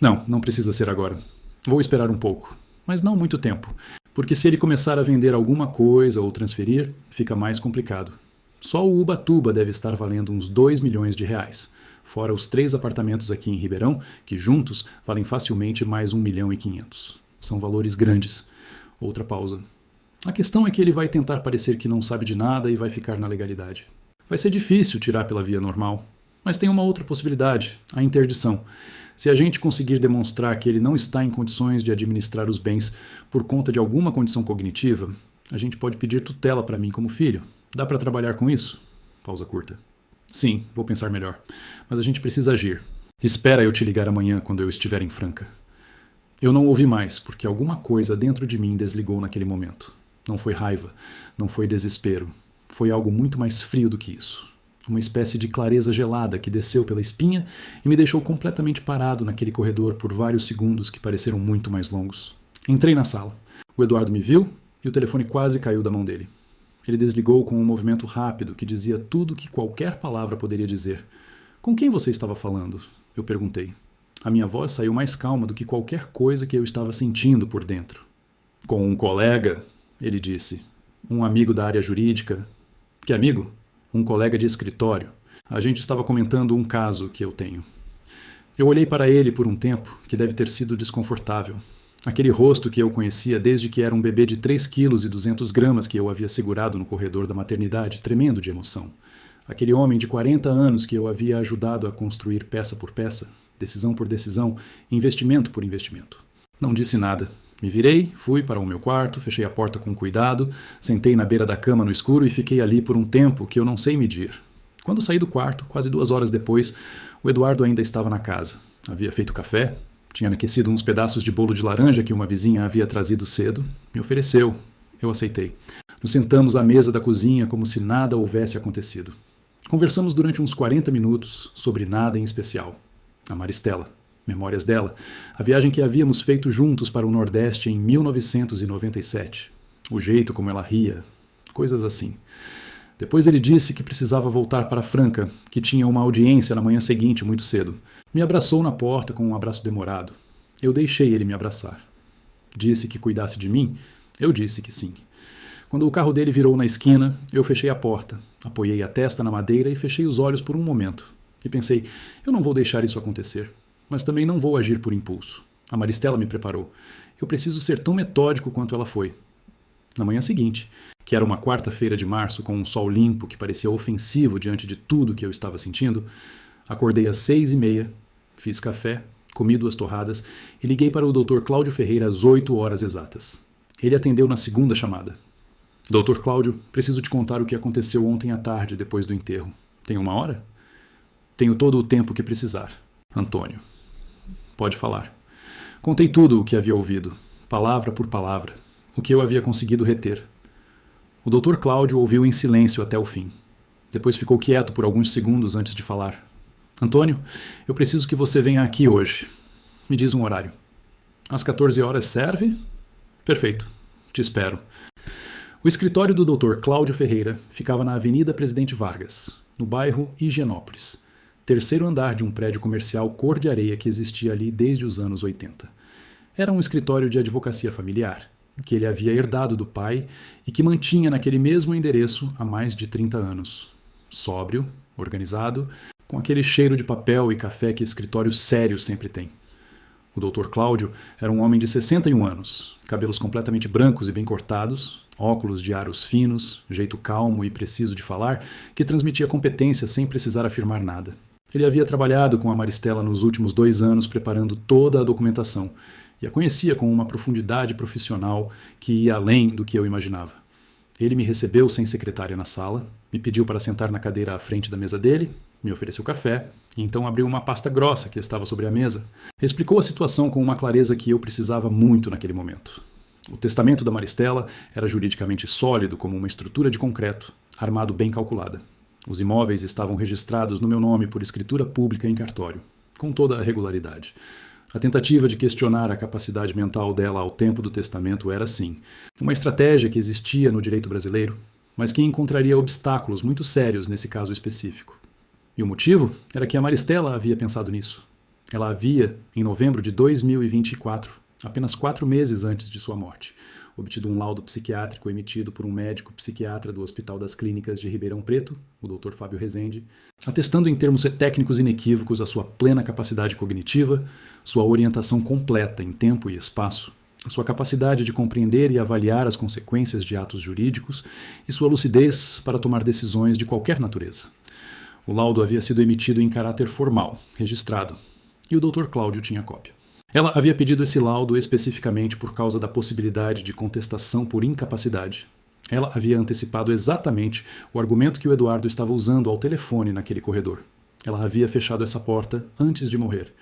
S1: Não precisa ser agora. Vou esperar um pouco, mas não muito tempo, porque se ele começar a vender alguma coisa ou transferir, fica mais complicado. Só o Ubatuba deve estar valendo uns 2 milhões de reais, fora os 3 apartamentos aqui em Ribeirão, que juntos valem facilmente mais 1,5 milhão. São valores grandes. Outra pausa. A questão é que ele vai tentar parecer que não sabe de nada e vai ficar na legalidade. Vai ser difícil tirar pela via normal, mas tem uma outra possibilidade, a interdição. Se a gente conseguir demonstrar que ele não está em condições de administrar os bens por conta de alguma condição cognitiva, A gente pode pedir tutela para mim como filho. Dá para trabalhar com isso? Pausa curta. Sim, vou pensar melhor. Mas a gente precisa agir. Espera eu te ligar amanhã quando eu estiver em Franca. Eu não ouvi mais, porque alguma coisa dentro de mim desligou naquele momento. Não foi raiva, não foi desespero. Foi algo muito mais frio do que isso. Uma espécie de clareza gelada que desceu pela espinha e me deixou completamente parado naquele corredor por vários segundos que pareceram muito mais longos. Entrei na sala. O Eduardo me viu e o telefone quase caiu da mão dele. Ele desligou com um movimento rápido que dizia tudo o que qualquer palavra poderia dizer. Com quem você estava falando? Eu perguntei. A minha voz saiu mais calma do que qualquer coisa que eu estava sentindo por dentro. Com um colega, ele disse. Um amigo da área jurídica. Que amigo? Um colega de escritório. A gente estava comentando um caso que eu tenho. Eu olhei para ele por um tempo, que deve ter sido desconfortável. Aquele rosto que eu conhecia desde que era um bebê de 3,2 kg que eu havia segurado no corredor da maternidade, tremendo de emoção. Aquele homem de 40 anos que eu havia ajudado a construir peça por peça, decisão por decisão, investimento por investimento. Não disse nada. Me virei, fui para o meu quarto, fechei a porta com cuidado, sentei na beira da cama no escuro e fiquei ali por um tempo que eu não sei medir. Quando saí do quarto, quase 2 horas depois, o Eduardo ainda estava na casa. Havia feito café, tinha aquecido uns pedaços de bolo de laranja que uma vizinha havia trazido cedo. Me ofereceu. Eu aceitei. Nos sentamos à mesa da cozinha como se nada houvesse acontecido. Conversamos durante uns 40 minutos sobre nada em especial. A Maristela. Memórias dela, a viagem que havíamos feito juntos para o Nordeste em 1997. O jeito como ela ria, coisas assim. Depois ele disse que precisava voltar para Franca, que tinha uma audiência na manhã seguinte muito cedo. Me abraçou na porta com um abraço demorado. Eu deixei ele me abraçar. Disse que cuidasse de mim? Eu disse que sim. Quando o carro dele virou na esquina, eu fechei a porta, apoiei a testa na madeira e fechei os olhos por um momento. E pensei, eu não vou deixar isso acontecer. Mas também não vou agir por impulso. A Maristela me preparou. Eu preciso ser tão metódico quanto ela foi. Na manhã seguinte, que era uma quarta-feira de março com um sol limpo que parecia ofensivo diante de tudo que eu estava sentindo, acordei às 6h30, fiz café, comi 2 torradas e liguei para o Dr. Cláudio Ferreira às 8 horas exatas. Ele atendeu na segunda chamada. Dr. Cláudio, preciso te contar o que aconteceu ontem à tarde depois do enterro. Tem 1 hora? Tenho todo o tempo que precisar. Antônio. Pode falar. Contei tudo o que havia ouvido, palavra por palavra, o que eu havia conseguido reter. O Dr. Cláudio ouviu em silêncio até o fim. Depois ficou quieto por alguns segundos antes de falar. Antônio, eu preciso que você venha aqui hoje. Me diz um horário. Às 14 horas serve? Perfeito. Te espero. O escritório do Dr. Cláudio Ferreira ficava na Avenida Presidente Vargas, no bairro Higienópolis. 3º andar de um prédio comercial cor de areia que existia ali desde os anos 80. Era um escritório de advocacia familiar, que ele havia herdado do pai e que mantinha naquele mesmo endereço há mais de 30 anos. Sóbrio, organizado, com aquele cheiro de papel e café que escritórios sérios sempre têm. O Dr. Cláudio era um homem de 61 anos, cabelos completamente brancos e bem cortados, óculos de aros finos, jeito calmo e preciso de falar, que transmitia competência sem precisar afirmar nada. Ele havia trabalhado com a Maristela nos últimos 2 anos preparando toda a documentação e a conhecia com uma profundidade profissional que ia além do que eu imaginava. Ele me recebeu sem secretária na sala, me pediu para sentar na cadeira à frente da mesa dele, me ofereceu café e então abriu uma pasta grossa que estava sobre a mesa. Explicou a situação com uma clareza que eu precisava muito naquele momento. O testamento da Maristela era juridicamente sólido como uma estrutura de concreto, armado bem calculada. Os imóveis estavam registrados no meu nome por escritura pública em cartório, com toda a regularidade. A tentativa de questionar a capacidade mental dela ao tempo do testamento era, sim, uma estratégia que existia no direito brasileiro, mas que encontraria obstáculos muito sérios nesse caso específico. E o motivo era que a Maristela havia pensado nisso. Ela havia, em novembro de 2024, apenas 4 meses antes de sua morte, obtido um laudo psiquiátrico emitido por um médico psiquiatra do Hospital das Clínicas de Ribeirão Preto, o Dr. Fábio Rezende, atestando em termos técnicos inequívocos a sua plena capacidade cognitiva, sua orientação completa em tempo e espaço, sua capacidade de compreender e avaliar as consequências de atos jurídicos e sua lucidez para tomar decisões de qualquer natureza. O laudo havia sido emitido em caráter formal, registrado, e o Dr. Cláudio tinha cópia. Ela havia pedido esse laudo especificamente por causa da possibilidade de contestação por incapacidade, Ela havia antecipado exatamente o argumento que o Eduardo estava usando ao telefone naquele corredor. Ela havia fechado essa porta antes de morrer.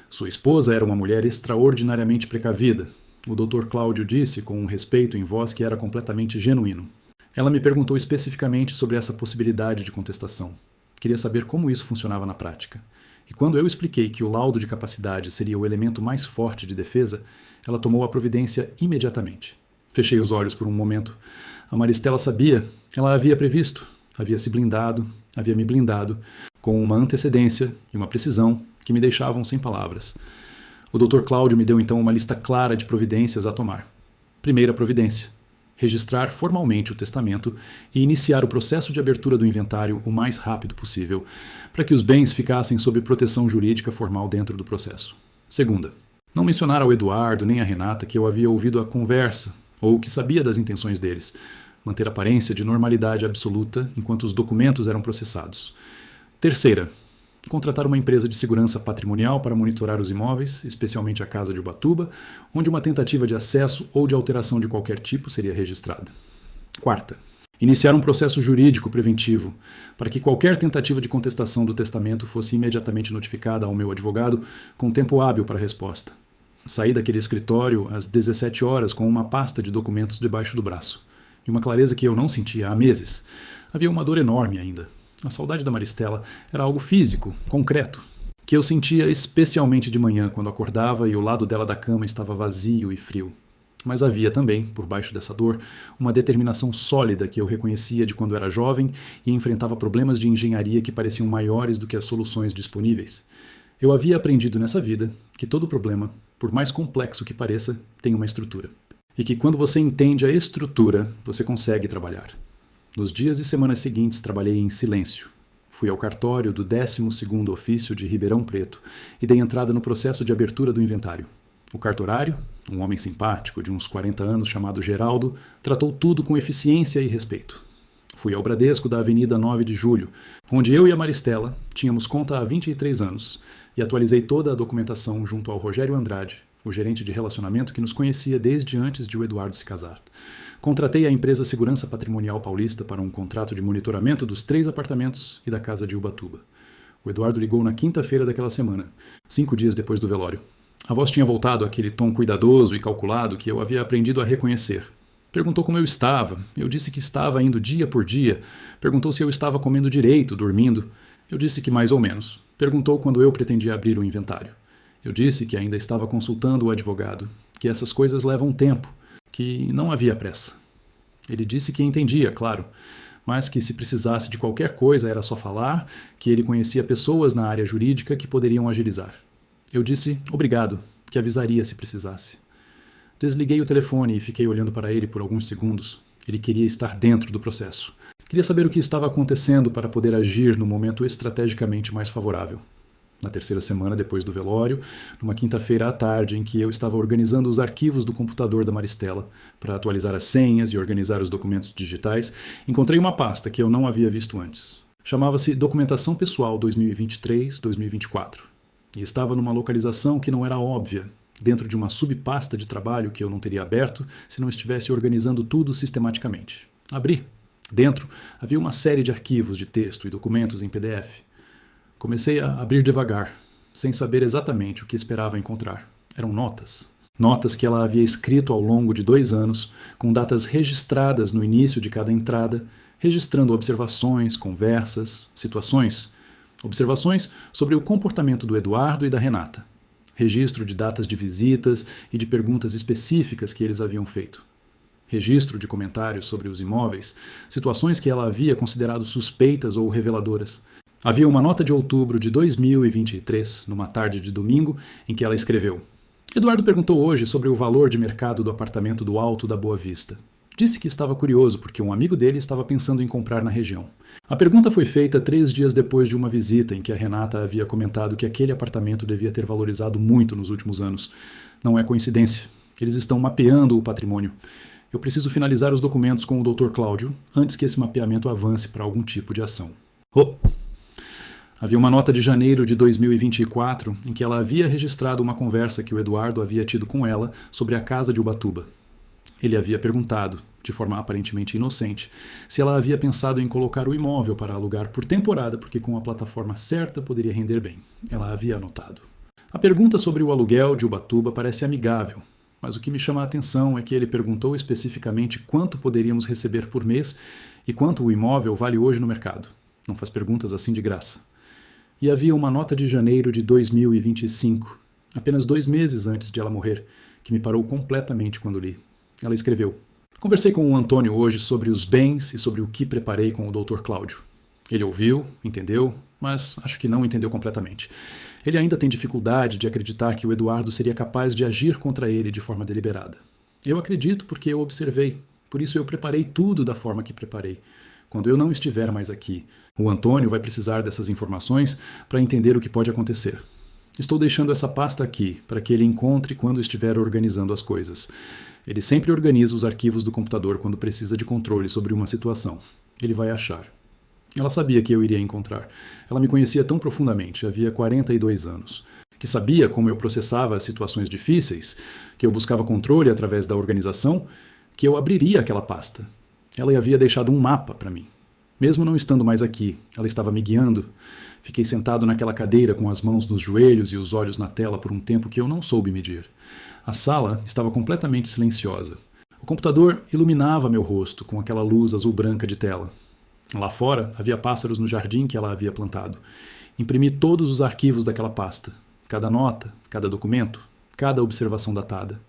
S1: Sua esposa era uma mulher extraordinariamente precavida. O Dr. Cláudio disse com um respeito em voz que era completamente genuíno. Ela me perguntou especificamente sobre essa possibilidade de contestação. Queria saber como isso funcionava na prática. E quando eu expliquei que o laudo de capacidade seria o elemento mais forte de defesa, ela tomou a providência imediatamente. Fechei os olhos por um momento. A Maristela sabia, ela havia previsto, havia se blindado, havia me blindado, com uma antecedência e uma precisão que me deixavam sem palavras. O Dr. Cláudio me deu então uma lista clara de providências a tomar. Primeira providência: registrar formalmente o testamento e iniciar o processo de abertura do inventário o mais rápido possível, para que os bens ficassem sob proteção jurídica formal dentro do processo. Segunda: não mencionar ao Eduardo nem à Renata que eu havia ouvido a conversa ou que sabia das intenções deles. Manter aparência de normalidade absoluta enquanto os documentos eram processados. Terceira: contratar uma empresa de segurança patrimonial para monitorar os imóveis, especialmente a casa de Ubatuba, onde uma tentativa de acesso ou de alteração de qualquer tipo seria registrada. Quarta: iniciar um processo jurídico preventivo, para que qualquer tentativa de contestação do testamento fosse imediatamente notificada ao meu advogado com tempo hábil para a resposta. Saí daquele escritório às 17 horas com uma pasta de documentos debaixo do braço, e uma clareza que eu não sentia há meses. Havia uma dor enorme ainda. A saudade da Maristela era algo físico, concreto, que eu sentia especialmente de manhã quando acordava e o lado dela da cama estava vazio e frio. Mas havia também, por baixo dessa dor, uma determinação sólida que eu reconhecia de quando era jovem e enfrentava problemas de engenharia que pareciam maiores do que as soluções disponíveis. Eu havia aprendido nessa vida que todo problema, por mais complexo que pareça, tem uma estrutura. E que quando você entende a estrutura, você consegue trabalhar. Nos dias e semanas seguintes trabalhei em silêncio. Fui ao cartório do 12º ofício de Ribeirão Preto e dei entrada no processo de abertura do inventário. O cartorário, um homem simpático de uns 40 anos chamado Geraldo, tratou tudo com eficiência e respeito. Fui ao Bradesco da Avenida 9 de Julho, onde eu e a Maristela tínhamos conta há 23 anos, e atualizei toda a documentação junto ao Rogério Andrade, o gerente de relacionamento que nos conhecia desde antes de o Eduardo se casar. Contratei a empresa Segurança Patrimonial Paulista para um contrato de monitoramento dos 3 apartamentos e da casa de Ubatuba. O Eduardo ligou na quinta-feira daquela semana, 5 dias depois do velório. A voz tinha voltado àquele tom cuidadoso e calculado que eu havia aprendido a reconhecer. Perguntou como eu estava. Eu disse que estava indo dia por dia. Perguntou se eu estava comendo direito, dormindo. Eu disse que mais ou menos. Perguntou quando eu pretendia abrir o inventário. Eu disse que ainda estava consultando o advogado, que essas coisas levam tempo, que não havia pressa. Ele disse que entendia, claro, mas que se precisasse de qualquer coisa era só falar, que ele conhecia pessoas na área jurídica que poderiam agilizar. Eu disse obrigado, que avisaria se precisasse. Desliguei o telefone e fiquei olhando para ele por alguns segundos. Ele queria estar dentro do processo. Queria saber o que estava acontecendo para poder agir no momento estrategicamente mais favorável. Na terceira semana depois do velório, numa quinta-feira à tarde em que eu estava organizando os arquivos do computador da Maristela para atualizar as senhas e organizar os documentos digitais, encontrei uma pasta que eu não havia visto antes. Chamava-se Documentação Pessoal 2023-2024 e estava numa localização que não era óbvia, dentro de uma subpasta de trabalho que eu não teria aberto se não estivesse organizando tudo sistematicamente. Abri. Dentro havia uma série de arquivos de texto e documentos em PDF. Comecei a abrir devagar, sem saber exatamente o que esperava encontrar. Eram notas. Notas que ela havia escrito ao longo de 2 anos, com datas registradas no início de cada entrada, registrando observações, conversas, situações. Observações sobre o comportamento do Eduardo e da Renata. Registro de datas de visitas e de perguntas específicas que eles haviam feito. Registro de comentários sobre os imóveis, situações que ela havia considerado suspeitas ou reveladoras. Havia uma nota de outubro de 2023, numa tarde de domingo, em que ela escreveu: Eduardo perguntou hoje sobre o valor de mercado do apartamento do Alto da Boa Vista. Disse que estava curioso porque um amigo dele estava pensando em comprar na região. A pergunta foi feita 3 dias depois de uma visita em que a Renata havia comentado que aquele apartamento devia ter valorizado muito nos últimos anos. Não é coincidência. Eles estão mapeando o patrimônio. Eu preciso finalizar os documentos com o Dr. Cláudio antes que esse mapeamento avance para algum tipo de ação. Havia uma nota de janeiro de 2024 em que ela havia registrado uma conversa que o Eduardo havia tido com ela sobre a casa de Ubatuba. Ele havia perguntado, de forma aparentemente inocente, se ela havia pensado em colocar o imóvel para alugar por temporada, porque com a plataforma certa poderia render bem. Ela havia anotado. A pergunta sobre o aluguel de Ubatuba parece amigável, mas o que me chama a atenção é que ele perguntou especificamente quanto poderíamos receber por mês e quanto o imóvel vale hoje no mercado. Não faz perguntas assim de graça. E havia uma nota de janeiro de 2025, apenas 2 meses antes de ela morrer, que me parou completamente quando li. Ela escreveu: conversei com o Antônio hoje sobre os bens e sobre o que preparei com o Dr. Cláudio. Ele ouviu, entendeu, mas acho que não entendeu completamente. Ele ainda tem dificuldade de acreditar que o Eduardo seria capaz de agir contra ele de forma deliberada. Eu acredito porque eu observei, por isso eu preparei tudo da forma que preparei. Quando eu não estiver mais aqui, o Antônio vai precisar dessas informações para entender o que pode acontecer. Estou deixando essa pasta aqui para que ele encontre quando estiver organizando as coisas. Ele sempre organiza os arquivos do computador quando precisa de controle sobre uma situação. Ele vai achar. Ela sabia que eu iria encontrar. Ela me conhecia tão profundamente, havia 42 anos, que sabia como eu processava as situações difíceis, que eu buscava controle através da organização, que eu abriria aquela pasta. Ela havia deixado um mapa para mim. Mesmo não estando mais aqui, ela estava me guiando. Fiquei sentado naquela cadeira com as mãos nos joelhos e os olhos na tela por um tempo que eu não soube medir. A sala estava completamente silenciosa. O computador iluminava meu rosto com aquela luz azul-branca de tela. Lá fora, havia pássaros no jardim que ela havia plantado. Imprimi todos os arquivos daquela pasta. Cada nota, cada documento, cada observação datada.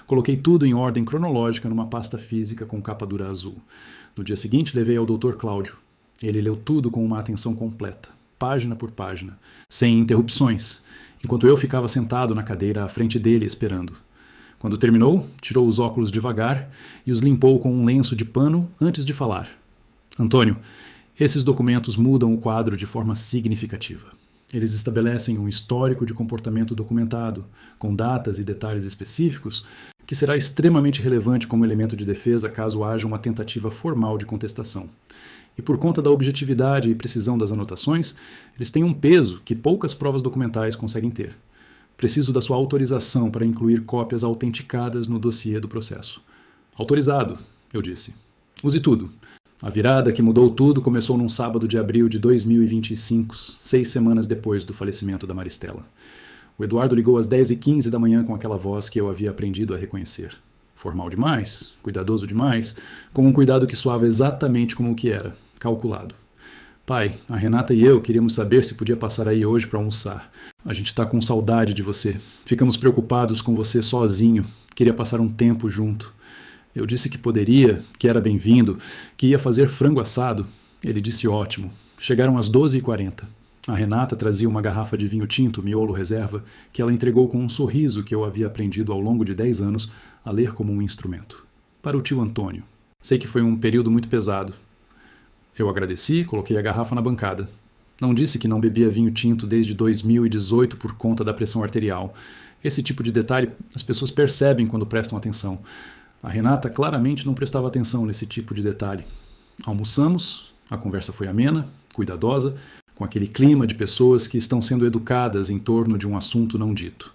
S1: Coloquei tudo em ordem cronológica numa pasta física com capa dura azul. No dia seguinte, levei ao Dr. Cláudio. Ele leu tudo com uma atenção completa, página por página, sem interrupções, enquanto eu ficava sentado na cadeira à frente dele esperando. Quando terminou, tirou os óculos devagar e os limpou com um lenço de pano antes de falar. Antônio, esses documentos mudam o quadro de forma significativa. Eles estabelecem um histórico de comportamento documentado, com datas e detalhes específicos, que será extremamente relevante como elemento de defesa caso haja uma tentativa formal de contestação. E por conta da objetividade e precisão das anotações, eles têm um peso que poucas provas documentais conseguem ter. Preciso da sua autorização para incluir cópias autenticadas no dossiê do processo. Autorizado, eu disse. Use tudo. A virada que mudou tudo começou num sábado de abril de 2025, 6 semanas depois do falecimento da Maristela. O Eduardo ligou às 10h15 da manhã com aquela voz que eu havia aprendido a reconhecer. Formal demais, cuidadoso demais, com um cuidado que soava exatamente como o que era, calculado. Pai, a Renata e eu queríamos saber se podia passar aí hoje para almoçar. A gente está com saudade de você. Ficamos preocupados com você sozinho. Queria passar um tempo junto. Eu disse que poderia, que era bem-vindo, que ia fazer frango assado. Ele disse ótimo. Chegaram às 12h40. A Renata trazia uma garrafa de vinho tinto, miolo reserva, que ela entregou com um sorriso que eu havia aprendido ao longo de 10 anos a ler como um instrumento. Para o tio Antônio. Sei que foi um período muito pesado. Eu agradeci e coloquei a garrafa na bancada. Não disse que não bebia vinho tinto desde 2018 por conta da pressão arterial. Esse tipo de detalhe as pessoas percebem quando prestam atenção. A Renata claramente não prestava atenção nesse tipo de detalhe. Almoçamos, a conversa foi amena, cuidadosa, com aquele clima de pessoas que estão sendo educadas em torno de um assunto não dito.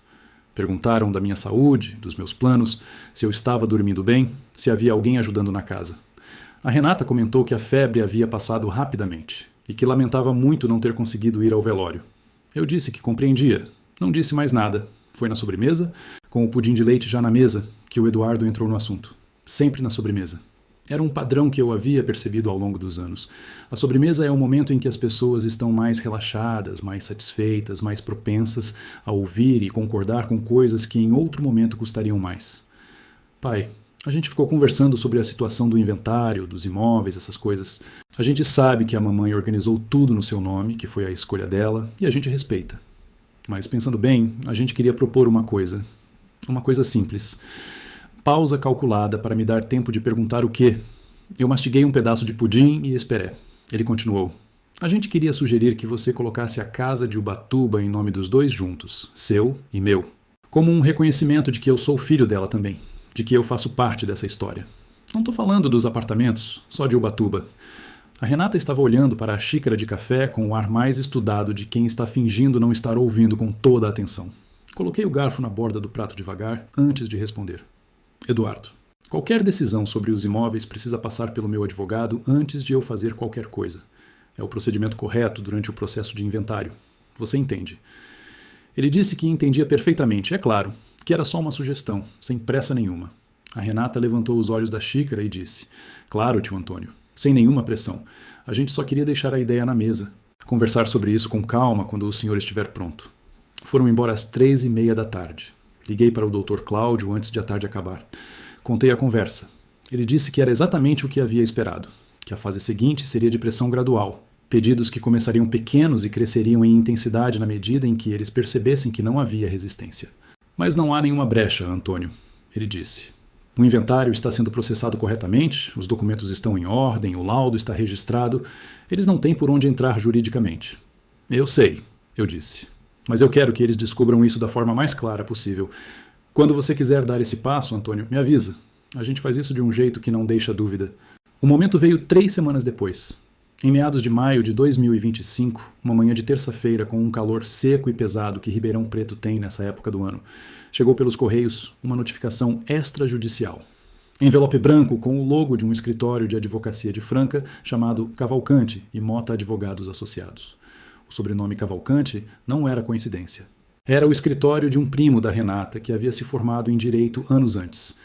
S1: Perguntaram da minha saúde, dos meus planos, se eu estava dormindo bem, se havia alguém ajudando na casa. A Renata comentou que a febre havia passado rapidamente e que lamentava muito não ter conseguido ir ao velório. Eu disse que compreendia. Não disse mais nada. Foi na sobremesa, com o pudim de leite já na mesa, que o Eduardo entrou no assunto. Sempre na sobremesa. Era um padrão que eu havia percebido ao longo dos anos. A sobremesa é o momento em que as pessoas estão mais relaxadas, mais satisfeitas, mais propensas a ouvir e concordar com coisas que em outro momento custariam mais. Pai, a gente ficou conversando sobre a situação do inventário, dos imóveis, essas coisas. A gente sabe que a mamãe organizou tudo no seu nome, que foi a escolha dela, e a gente respeita. Mas pensando bem, a gente queria propor uma coisa simples. Pausa calculada para me dar tempo de perguntar o quê. Eu mastiguei um pedaço de pudim e esperei. Ele continuou. A gente queria sugerir que você colocasse a casa de Ubatuba em nome dos dois juntos, seu e meu. Como um reconhecimento de que eu sou filho dela também, de que eu faço parte dessa história. Não estou falando dos apartamentos, só de Ubatuba. A Renata estava olhando para a xícara de café com o ar mais estudado de quem está fingindo não estar ouvindo com toda a atenção. Coloquei o garfo na borda do prato devagar, antes de responder. Eduardo, Qualquer decisão sobre os imóveis precisa passar pelo meu advogado antes de eu fazer qualquer coisa. É o procedimento correto durante o processo de inventário. Você entende. Ele disse que entendia perfeitamente, é claro, que era só uma sugestão, sem pressa nenhuma. A Renata levantou os olhos da xícara e disse: Claro, tio Antônio, sem nenhuma pressão. A gente só queria deixar a ideia na mesa. Conversar sobre isso com calma quando o senhor estiver pronto. Foram embora às 3:30 da tarde. Liguei para o Dr. Cláudio antes de a tarde acabar. Contei a conversa. Ele disse que era exatamente o que havia esperado, que a fase seguinte seria de pressão gradual, pedidos que começariam pequenos e cresceriam em intensidade na medida em que eles percebessem que não havia resistência. Mas não há nenhuma brecha, Antônio, ele disse. O inventário está sendo processado corretamente, os documentos estão em ordem, o laudo está registrado, eles não têm por onde entrar juridicamente. Eu sei, eu disse, mas eu quero que eles descubram isso da forma mais clara possível. Quando você quiser dar esse passo, Antônio, me avisa. A gente faz isso de um jeito que não deixa dúvida. O momento veio 3 semanas depois. Em meados de maio de 2025, uma manhã de terça-feira com um calor seco e pesado que Ribeirão Preto tem nessa época do ano, chegou pelos Correios uma notificação extrajudicial. Envelope branco com o logo de um escritório de advocacia de Franca chamado Cavalcante e Mota Advogados Associados. O sobrenome Cavalcante não era coincidência. Era o escritório de um primo da Renata que havia se formado em direito anos antes.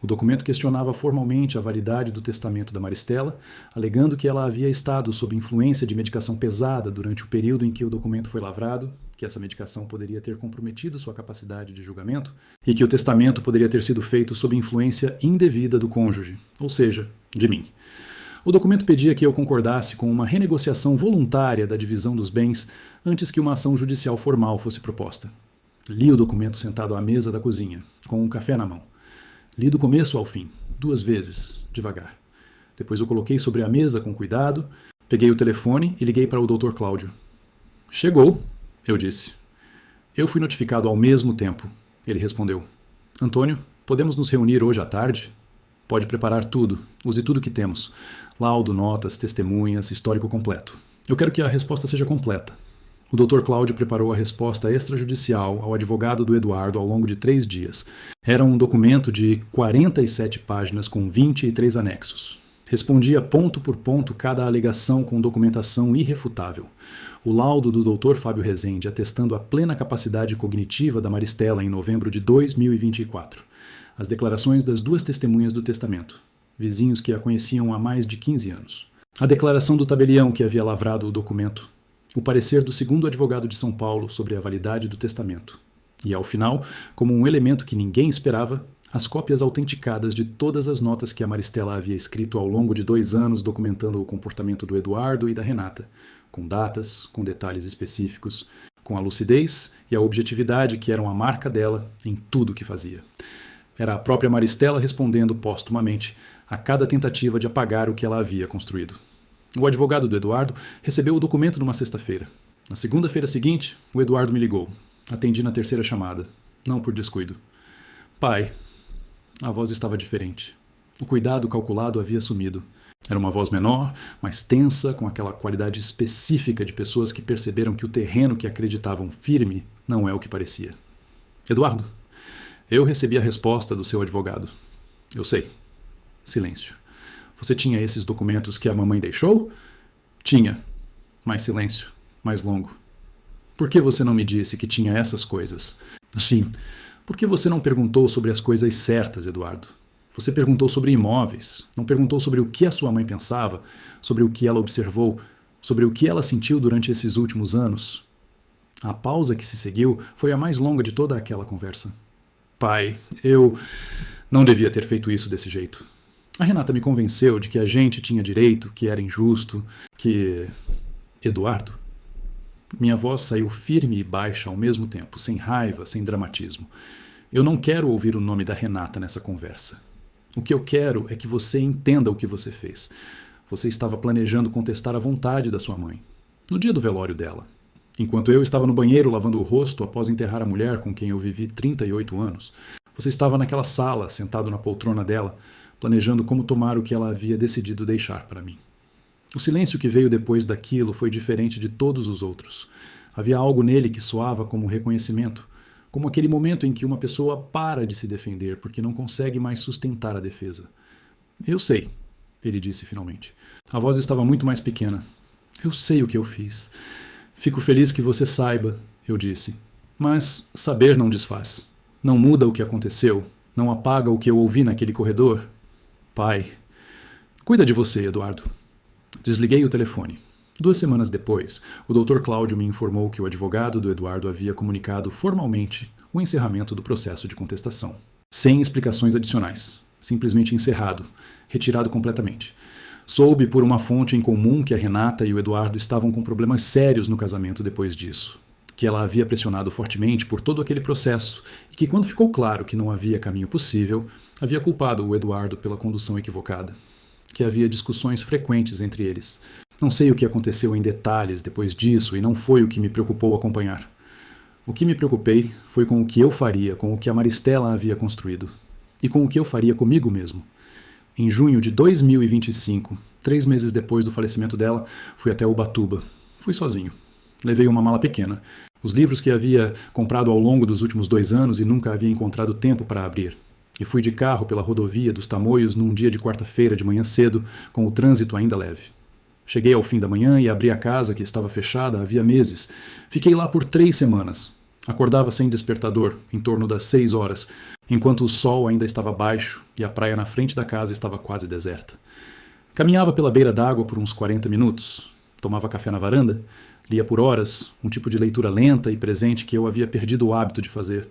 S1: O documento questionava formalmente a validade do testamento da Maristela, alegando que ela havia estado sob influência de medicação pesada durante o período em que o documento foi lavrado, que essa medicação poderia ter comprometido sua capacidade de julgamento e que o testamento poderia ter sido feito sob influência indevida do cônjuge, ou seja, de mim. O documento pedia que eu concordasse com uma renegociação voluntária da divisão dos bens antes que uma ação judicial formal fosse proposta. Li o documento sentado à mesa da cozinha, com um café na mão. Li do começo ao fim, 2 vezes, devagar. Depois eu coloquei sobre a mesa com cuidado, peguei o telefone e liguei para o Dr. Cláudio. Chegou, eu disse. Eu fui notificado ao mesmo tempo, ele respondeu. Antônio, podemos nos reunir hoje à tarde? Pode preparar tudo, use tudo que temos. Laudo, notas, testemunhas, histórico completo. Eu quero que a resposta seja completa. O Dr. Cláudio preparou a resposta extrajudicial ao advogado do Eduardo ao longo de 3 dias. Era um documento de 47 páginas com 23 anexos. Respondia ponto por ponto cada alegação com documentação irrefutável. O laudo do Dr. Fábio Rezende atestando a plena capacidade cognitiva da Maristela em novembro de 2024. As declarações das 2 testemunhas do testamento, vizinhos que a conheciam há mais de 15 anos. A declaração do tabelião que havia lavrado o documento. O parecer do 2º advogado de São Paulo sobre a validade do testamento. E, ao final, como um elemento que ninguém esperava, as cópias autenticadas de todas as notas que a Maristela havia escrito ao longo de 2 anos documentando o comportamento do Eduardo e da Renata, com datas, com detalhes específicos, com a lucidez e a objetividade que eram a marca dela em tudo que fazia. Era a própria Maristela respondendo póstumamente a cada tentativa de apagar o que ela havia construído. O advogado do Eduardo recebeu o documento numa sexta-feira. Na segunda-feira seguinte, o Eduardo me ligou. Atendi na 3ª chamada. Não por descuido. Pai. A voz estava diferente. O cuidado calculado havia sumido. Era uma voz menor, mais tensa, com aquela qualidade específica de pessoas que perceberam que o terreno que acreditavam firme não é o que parecia. Eduardo, eu recebi a resposta do seu advogado. Eu sei. Silêncio. Você tinha esses documentos que a mamãe deixou? Tinha. Mais silêncio. Mais longo. Por que você não me disse que tinha essas coisas? Sim. Por que você não perguntou sobre as coisas certas, Eduardo? Você perguntou sobre imóveis. Não perguntou sobre o que a sua mãe pensava, sobre o que ela observou, sobre o que ela sentiu durante esses últimos anos. A pausa que se seguiu foi a mais longa de toda aquela conversa. Pai, eu não devia ter feito isso desse jeito. A Renata me convenceu de que a gente tinha direito, que era injusto, que... Eduardo? Minha voz saiu firme e baixa ao mesmo tempo, sem raiva, sem dramatismo. Eu não quero ouvir o nome da Renata nessa conversa. O que eu quero é que você entenda o que você fez. Você estava planejando contestar a vontade da sua mãe, no dia do velório dela. Enquanto eu estava no banheiro lavando o rosto após enterrar a mulher com quem eu vivi 38 anos, você estava naquela sala, sentado na poltrona dela, planejando como tomar o que ela havia decidido deixar para mim. O silêncio que veio depois daquilo foi diferente de todos os outros. Havia algo nele que soava como reconhecimento, como aquele momento em que uma pessoa para de se defender porque não consegue mais sustentar a defesa. Eu sei, ele disse finalmente. A voz estava muito mais pequena. Eu sei o que eu fiz. Fico feliz que você saiba, eu disse. Mas saber não desfaz. Não muda o que aconteceu. Não apaga o que eu ouvi naquele corredor. Pai. Cuida de você, Eduardo. Desliguei o telefone. 2 semanas depois, o Dr. Cláudio me informou que o advogado do Eduardo havia comunicado formalmente o encerramento do processo de contestação. Sem explicações adicionais. Simplesmente encerrado. Retirado completamente. Soube por uma fonte em comum que a Renata e o Eduardo estavam com problemas sérios no casamento depois disso. Que ela havia pressionado fortemente por todo aquele processo e que, quando ficou claro que não havia caminho possível, havia culpado o Eduardo pela condução equivocada. Que havia discussões frequentes entre eles. Não sei o que aconteceu em detalhes depois disso e não foi o que me preocupou acompanhar. O que me preocupei foi com o que eu faria com o que a Maristela havia construído e com o que eu faria comigo mesmo. Em junho de 2025, 3 meses depois do falecimento dela, fui até Ubatuba. Fui sozinho. Levei uma mala pequena. Os livros que havia comprado ao longo dos últimos 2 anos e nunca havia encontrado tempo para abrir. E fui de carro pela rodovia dos Tamoios num dia de quarta-feira de manhã cedo, com o trânsito ainda leve. Cheguei ao fim da manhã e abri a casa que estava fechada havia meses. Fiquei lá por 3 semanas. Acordava sem despertador, em torno das 6 horas, enquanto o sol ainda estava baixo e a praia na frente da casa estava quase deserta. Caminhava pela beira d'água por uns 40 minutos. Tomava café na varanda. Lia por horas, um tipo de leitura lenta e presente que eu havia perdido o hábito de fazer.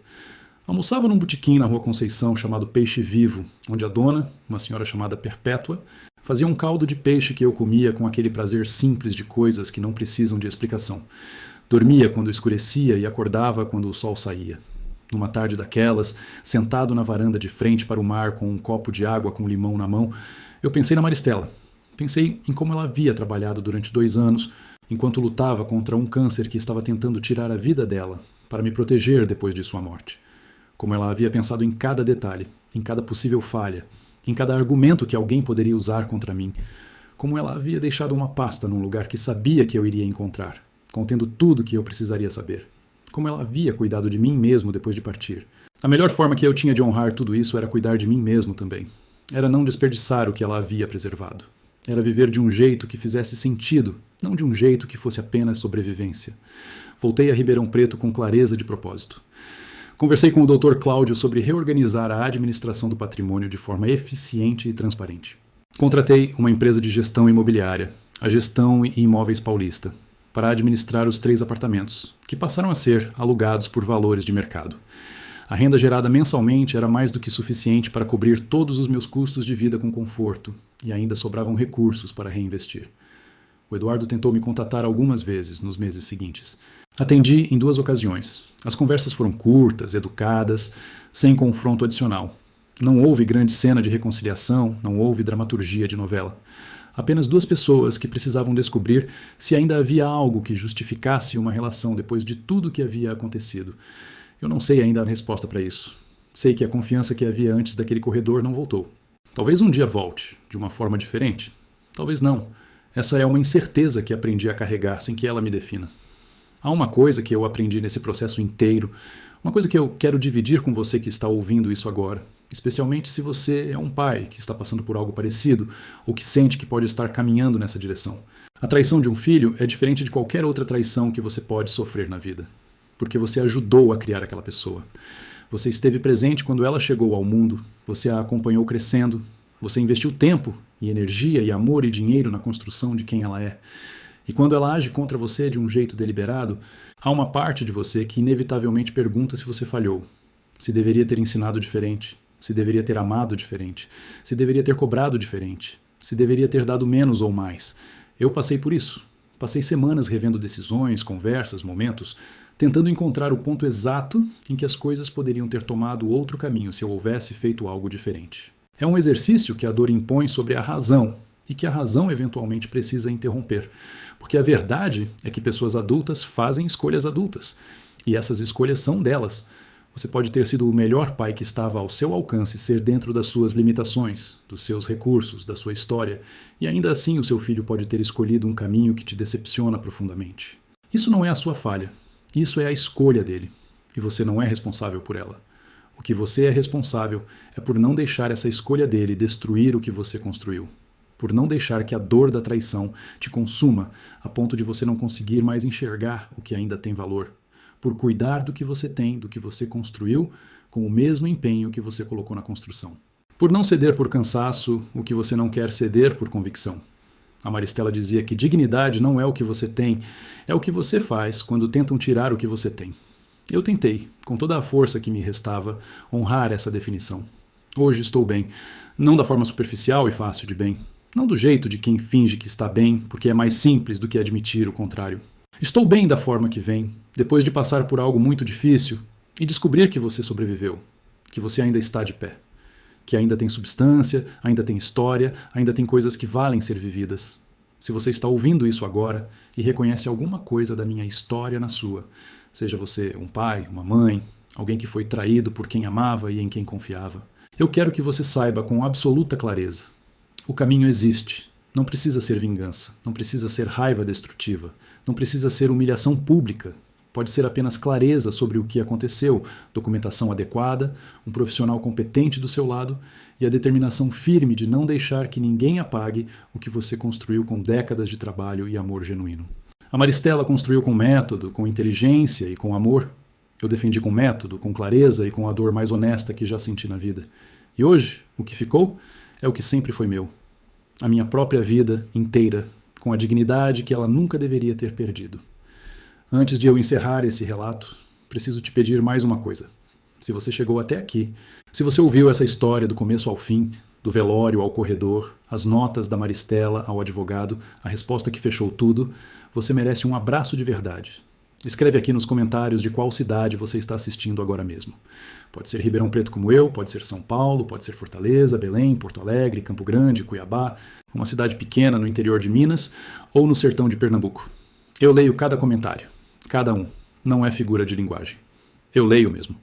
S1: Almoçava num botequim na Rua Conceição chamado Peixe Vivo, onde a dona, uma senhora chamada Perpétua, fazia um caldo de peixe que eu comia com aquele prazer simples de coisas que não precisam de explicação. Dormia quando escurecia e acordava quando o sol saía. Numa tarde daquelas, sentado na varanda de frente para o mar com um copo de água com limão na mão, eu pensei na Maristela. Pensei em como ela havia trabalhado durante 2 anos, enquanto lutava contra um câncer que estava tentando tirar a vida dela, para me proteger depois de sua morte. Como ela havia pensado em cada detalhe, em cada possível falha, em cada argumento que alguém poderia usar contra mim. Como ela havia deixado uma pasta num lugar que sabia que eu iria encontrar, contendo tudo que eu precisaria saber. Como ela havia cuidado de mim mesmo depois de partir. A melhor forma que eu tinha de honrar tudo isso era cuidar de mim mesmo também. Era não desperdiçar o que ela havia preservado. Era viver de um jeito que fizesse sentido, não de um jeito que fosse apenas sobrevivência. Voltei a Ribeirão Preto com clareza de propósito. Conversei com o Dr. Cláudio sobre reorganizar a administração do patrimônio de forma eficiente e transparente. Contratei uma empresa de gestão imobiliária, a Gestão e Imóveis Paulista, para administrar os 3 apartamentos, que passaram a ser alugados por valores de mercado. A renda gerada mensalmente era mais do que suficiente para cobrir todos os meus custos de vida com conforto, e ainda sobravam recursos para reinvestir. O Eduardo tentou me contatar algumas vezes nos meses seguintes. Atendi em 2 ocasiões. As conversas foram curtas, educadas, sem confronto adicional. Não houve grande cena de reconciliação, não houve dramaturgia de novela. Apenas 2 pessoas que precisavam descobrir se ainda havia algo que justificasse uma relação depois de tudo que havia acontecido. Eu não sei ainda a resposta para isso. Sei que a confiança que havia antes daquele corredor não voltou. Talvez um dia volte, de uma forma diferente. Talvez não. Essa é uma incerteza que aprendi a carregar sem que ela me defina. Há uma coisa que eu aprendi nesse processo inteiro, uma coisa que eu quero dividir com você que está ouvindo isso agora, especialmente se você é um pai que está passando por algo parecido ou que sente que pode estar caminhando nessa direção. A traição de um filho é diferente de qualquer outra traição que você pode sofrer na vida, porque você ajudou a criar aquela pessoa. Você esteve presente quando ela chegou ao mundo, você a acompanhou crescendo, você investiu tempo e energia e amor e dinheiro na construção de quem ela é. E quando ela age contra você de um jeito deliberado, há uma parte de você que inevitavelmente pergunta se você falhou, se deveria ter ensinado diferente, se deveria ter amado diferente, se deveria ter cobrado diferente, se deveria ter dado menos ou mais. Eu passei por isso. Passei semanas revendo decisões, conversas, momentos, tentando encontrar o ponto exato em que as coisas poderiam ter tomado outro caminho se eu houvesse feito algo diferente. É um exercício que a dor impõe sobre a razão e que a razão eventualmente precisa interromper. Porque a verdade é que pessoas adultas fazem escolhas adultas. E essas escolhas são delas. Você pode ter sido o melhor pai que estava ao seu alcance ser dentro das suas limitações, dos seus recursos, da sua história, e ainda assim o seu filho pode ter escolhido um caminho que te decepciona profundamente. Isso não é a sua falha. Isso é a escolha dele. e você não é responsável por ela. O que você é responsável é por não deixar essa escolha dele destruir o que você construiu. Por não deixar que a dor da traição te consuma a ponto de você não conseguir mais enxergar o que ainda tem valor. Por cuidar do que você tem, do que você construiu, com o mesmo empenho que você colocou na construção. Por não ceder por cansaço o que você não quer ceder por convicção. A Maristela dizia que dignidade não é o que você tem, é o que você faz quando tentam tirar o que você tem. Eu tentei, com toda a força que me restava, honrar essa definição. Hoje estou bem, não da forma superficial e fácil de bem, não do jeito de quem finge que está bem, porque é mais simples do que admitir o contrário. Estou bem da forma que vem, depois de passar por algo muito difícil e descobrir que você sobreviveu, que você ainda está de pé, que ainda tem substância, ainda tem história, ainda tem coisas que valem ser vividas. Se você está ouvindo isso agora e reconhece alguma coisa da minha história na sua, seja você um pai, uma mãe, alguém que foi traído por quem amava e em quem confiava, eu quero que você saiba com absoluta clareza. O caminho existe. Não precisa ser vingança, não precisa ser raiva destrutiva, não precisa ser humilhação pública. Pode ser apenas clareza sobre o que aconteceu, documentação adequada, um profissional competente do seu lado e a determinação firme de não deixar que ninguém apague o que você construiu com décadas de trabalho e amor genuíno. A Maristela construiu com método, com inteligência e com amor. Eu defendi com método, com clareza e com a dor mais honesta que já senti na vida. E hoje, o que ficou é o que sempre foi meu. A minha própria vida inteira, com a dignidade que ela nunca deveria ter perdido. Antes de eu encerrar esse relato, preciso te pedir mais uma coisa. Se você chegou até aqui, se você ouviu essa história do começo ao fim, do velório ao corredor, as notas da Maristela ao advogado, a resposta que fechou tudo, você merece um abraço de verdade. Escreve aqui nos comentários de qual cidade você está assistindo agora mesmo. Pode ser Ribeirão Preto como eu, pode ser São Paulo, pode ser Fortaleza, Belém, Porto Alegre, Campo Grande, Cuiabá, uma cidade pequena no interior de Minas ou no sertão de Pernambuco. Eu leio cada comentário, cada um, não é figura de linguagem. Eu leio mesmo.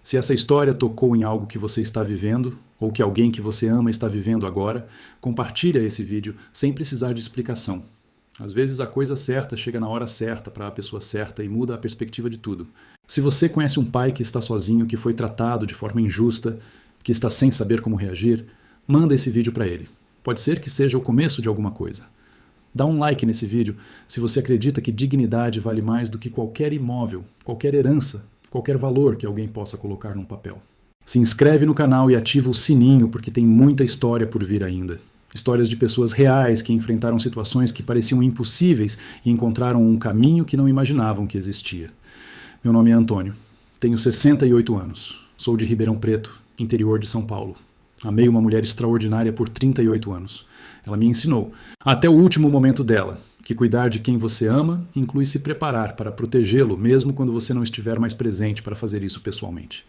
S1: Se essa história tocou em algo que você está vivendo, ou que alguém que você ama está vivendo agora, compartilha esse vídeo sem precisar de explicação. Às vezes a coisa certa chega na hora certa para a pessoa certa e muda a perspectiva de tudo. Se você conhece um pai que está sozinho, que foi tratado de forma injusta, que está sem saber como reagir, manda esse vídeo para ele. Pode ser que seja o começo de alguma coisa. Dá um like nesse vídeo se você acredita que dignidade vale mais do que qualquer imóvel, qualquer herança, qualquer valor que alguém possa colocar num papel. Se inscreve no canal e ativa o sininho porque tem muita história por vir ainda. Histórias de pessoas reais que enfrentaram situações que pareciam impossíveis e encontraram um caminho que não imaginavam que existia. Meu nome é Antônio, tenho 68 anos, sou de Ribeirão Preto, interior de São Paulo. Amei uma mulher extraordinária por 38 anos. Ela me ensinou, até o último momento dela, que cuidar de quem você ama inclui se preparar para protegê-lo mesmo quando você não estiver mais presente para fazer isso pessoalmente.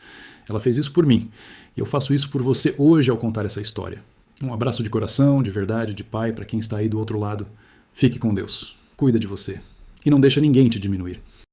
S1: Ela fez isso por mim, e eu faço isso por você hoje ao contar essa história. Um abraço de coração, de verdade, de pai para quem está aí do outro lado. Fique com Deus. Cuida de você. E não deixa ninguém te diminuir.